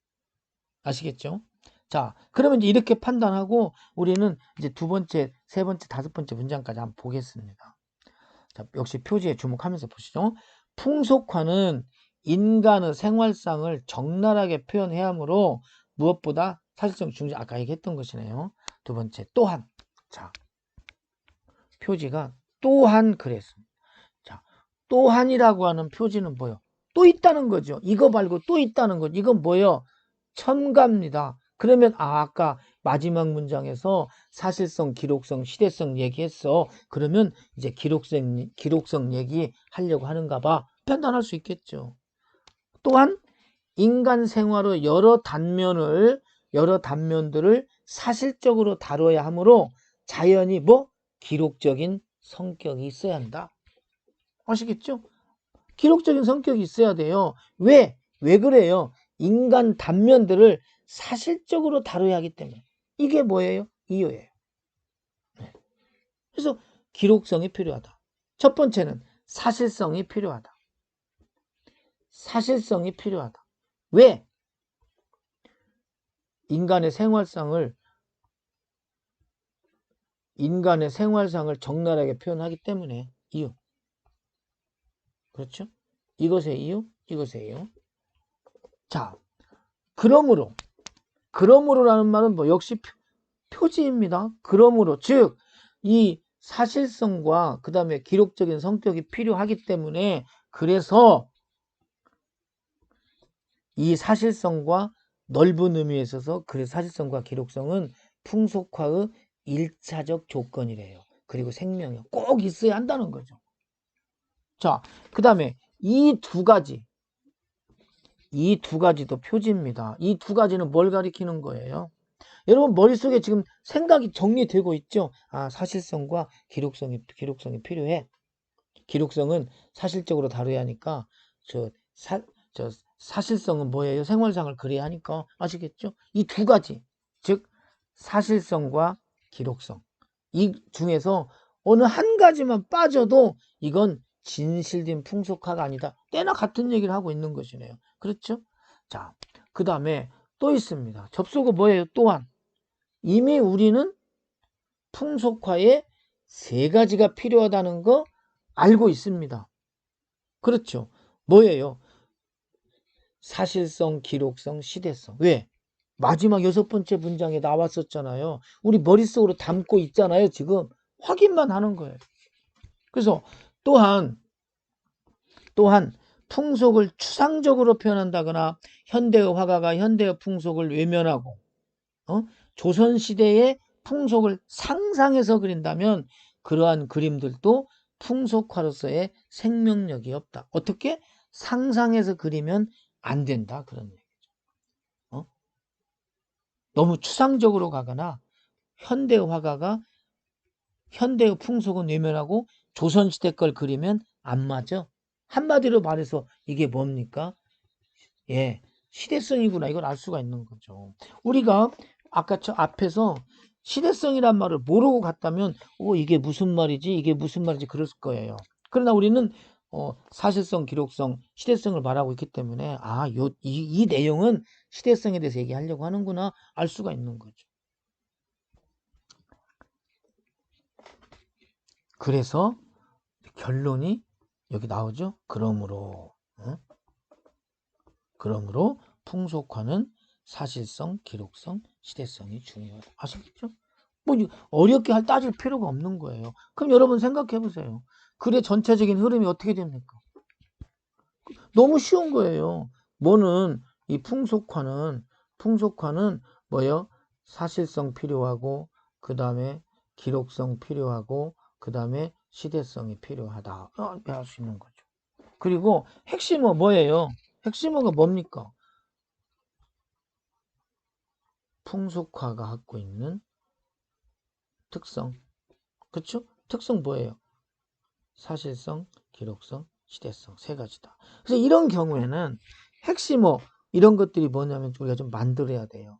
아시겠죠? 자, 그러면 이제 이렇게 판단하고 우리는 이제 두 번째, 세 번째, 다섯 번째 문장까지 한번 보겠습니다. 자, 역시 표지에 주목하면서 보시죠. 풍속화는 인간의 생활상을 적나라하게 표현해야 하므로 무엇보다 사실성 중시, 아까 얘기했던 것이네요. 두 번째, 또한. 자, 표지가 또한 그랬습니다. 자, 또한이라고 하는 표지는 뭐예요? 또 있다는 거죠. 이거 말고 또 있다는 거죠. 이건 뭐예요? 첨가입니다. 그러면 아까 마지막 문장에서 사실성, 기록성, 시대성 얘기했어. 그러면 이제 기록성 얘기 하려고 하는가 봐. 판단할 수 있겠죠. 또한 인간 생활의 여러 단면들을 사실적으로 다뤄야 하므로 자연히 기록적인 성격이 있어야 한다. 아시겠죠? 기록적인 성격이 있어야 돼요. 왜 그래요? 인간 단면들을 사실적으로 다뤄야 하기 때문에. 이게 뭐예요? 이유예요. 네. 그래서 기록성이 필요하다. 첫 번째는 사실성이 필요하다. 사실성이 필요하다. 왜? 인간의 생활상을 적나라하게 표현하기 때문에. 이유. 그렇죠? 이것의 이유. 자, 그러므로라는 말은 역시 표지입니다. 그러므로, 즉, 이 사실성과 그 다음에 기록적인 성격이 필요하기 때문에, 그래서 이 사실성과 넓은 의미에 있어서 사실성과 기록성은 풍속화의 1차적 조건이래요. 그리고 생명이 꼭 있어야 한다는 거죠. 자, 그 다음에 이 두 가지도 표지입니다. 이 두 가지는 뭘 가리키는 거예요? 여러분 머릿속에 지금 생각이 정리되고 있죠? 아, 사실성과 기록성이 필요해. 기록성은 사실적으로 다뤄야 하니까 사실성은 뭐예요? 생활상을 그려야 하니까. 아시겠죠? 이 두 가지, 즉 사실성과 기록성, 이 중에서 어느 한 가지만 빠져도 이건 진실된 풍속화가 아니다. 때나 같은 얘기를 하고 있는 것이네요. 그렇죠? 자, 그 다음에 또 있습니다. 접속어 뭐예요? 또한. 이미 우리는 풍속화에 세 가지가 필요하다는 거 알고 있습니다. 그렇죠? 뭐예요? 사실성, 기록성, 시대성. 왜? 마지막 6번째 문장에 나왔었잖아요. 우리 머릿속으로 담고 있잖아요. 지금 확인만 하는 거예요. 그래서 또한 풍속을 추상적으로 표현한다거나 현대의 화가가 현대의 풍속을 외면하고 조선시대의 풍속을 상상해서 그린다면 그러한 그림들도 풍속화로서의 생명력이 없다. 어떻게? 상상해서 그리면 안 된다. 그런 얘기죠. 너무 추상적으로 가거나 현대의 화가가 현대의 풍속은 외면하고 조선시대 걸 그리면 안 맞아. 한마디로 말해서 이게 뭡니까? 예, 시대성이구나. 이걸 알 수가 있는 거죠. 우리가 아까 저 앞에서 시대성이란 말을 모르고 갔다면 이게 무슨 말이지 그럴 거예요. 그러나 우리는 사실성, 기록성, 시대성을 말하고 있기 때문에 이 내용은 시대성에 대해서 얘기하려고 하는구나 알 수가 있는 거죠. 그래서 결론이 여기 나오죠. 그러므로 풍속화는 사실성, 기록성, 시대성이 중요하다. 아시겠죠? 어렵게 따질 필요가 없는 거예요. 그럼 여러분 생각해 보세요. 글의 전체적인 흐름이 어떻게 됩니까? 너무 쉬운 거예요. 이 풍속화는 뭐예요? 사실성 필요하고 그 다음에 기록성 필요하고 그 다음에 시대성이 필요하다. 이렇게 할 수 있는 거죠. 그리고 핵심어 뭐예요? 핵심어가 뭡니까? 풍속화가 갖고 있는 특성. 그렇죠? 특성 뭐예요? 사실성, 기록성, 시대성 세 가지다. 그래서 이런 경우에는 핵심어 이런 것들이 뭐냐면 우리가 좀 만들어야 돼요.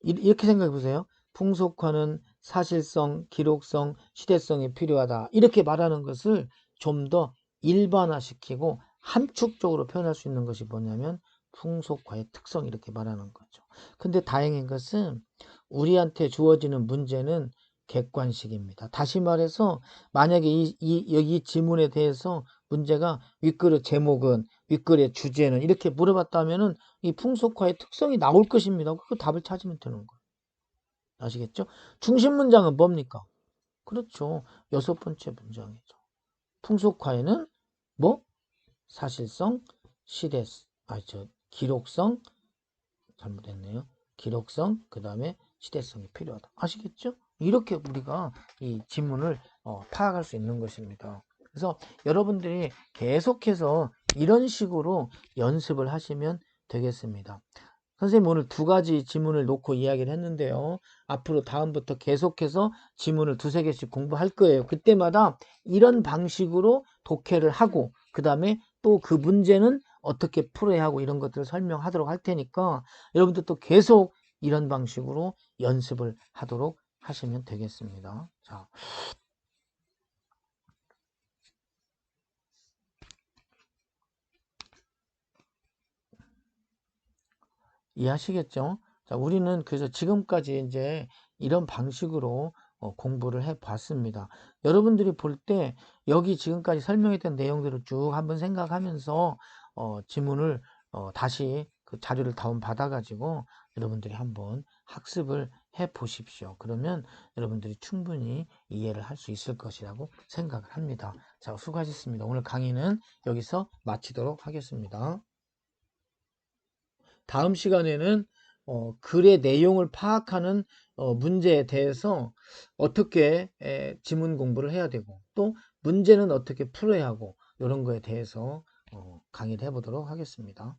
이렇게 생각해 보세요. 풍속화는 사실성, 기록성, 시대성이 필요하다. 이렇게 말하는 것을 좀 더 일반화시키고 함축적으로 표현할 수 있는 것이 뭐냐면 풍속화의 특성 이렇게 말하는 거죠. 근데 다행인 것은 우리한테 주어지는 문제는 객관식입니다. 다시 말해서 만약에 이 지문에 대해서 문제가 윗글의 제목은, 윗글의 주제는 이렇게 물어봤다면은 이 풍속화의 특성이 나올 것입니다. 그 답을 찾으면 되는 거예요. 아시겠죠? 중심 문장은 뭡니까? 그렇죠. 6번째 문장이죠. 풍속화에는 뭐? 사실성, 기록성, 잘못했네요. 기록성, 그 다음에 시대성이 필요하다. 아시겠죠? 이렇게 우리가 이 지문을 파악할 수 있는 것입니다. 그래서 여러분들이 계속해서 이런 식으로 연습을 하시면 되겠습니다. 선생님 오늘 2가지 지문을 놓고 이야기를 했는데요. 앞으로 다음부터 계속해서 지문을 2-3개씩 공부할 거예요. 그때마다 이런 방식으로 독해를 하고 그 다음에 또 그 문제는 어떻게 풀어야 하고 이런 것들을 설명하도록 할 테니까 여러분들 또 계속 이런 방식으로 연습을 하도록 하시면 되겠습니다. 자, 이해하시겠죠? 자, 우리는 그래서 지금까지 이제 이런 방식으로 공부를 해 봤습니다. 여러분들이 볼 때 여기 지금까지 설명했던 내용들을 쭉 한번 생각하면서 지문을 다시 그 자료를 다운 받아 가지고 여러분들이 한번 학습을 해 보십시오. 그러면 여러분들이 충분히 이해를 할 수 있을 것이라고 생각을 합니다. 자, 수고하셨습니다. 오늘 강의는 여기서 마치도록 하겠습니다. 다음 시간에는 글의 내용을 파악하는 문제에 대해서 어떻게 지문 공부를 해야 되고 또 문제는 어떻게 풀어야 하고 이런 거에 대해서 강의를 해보도록 하겠습니다.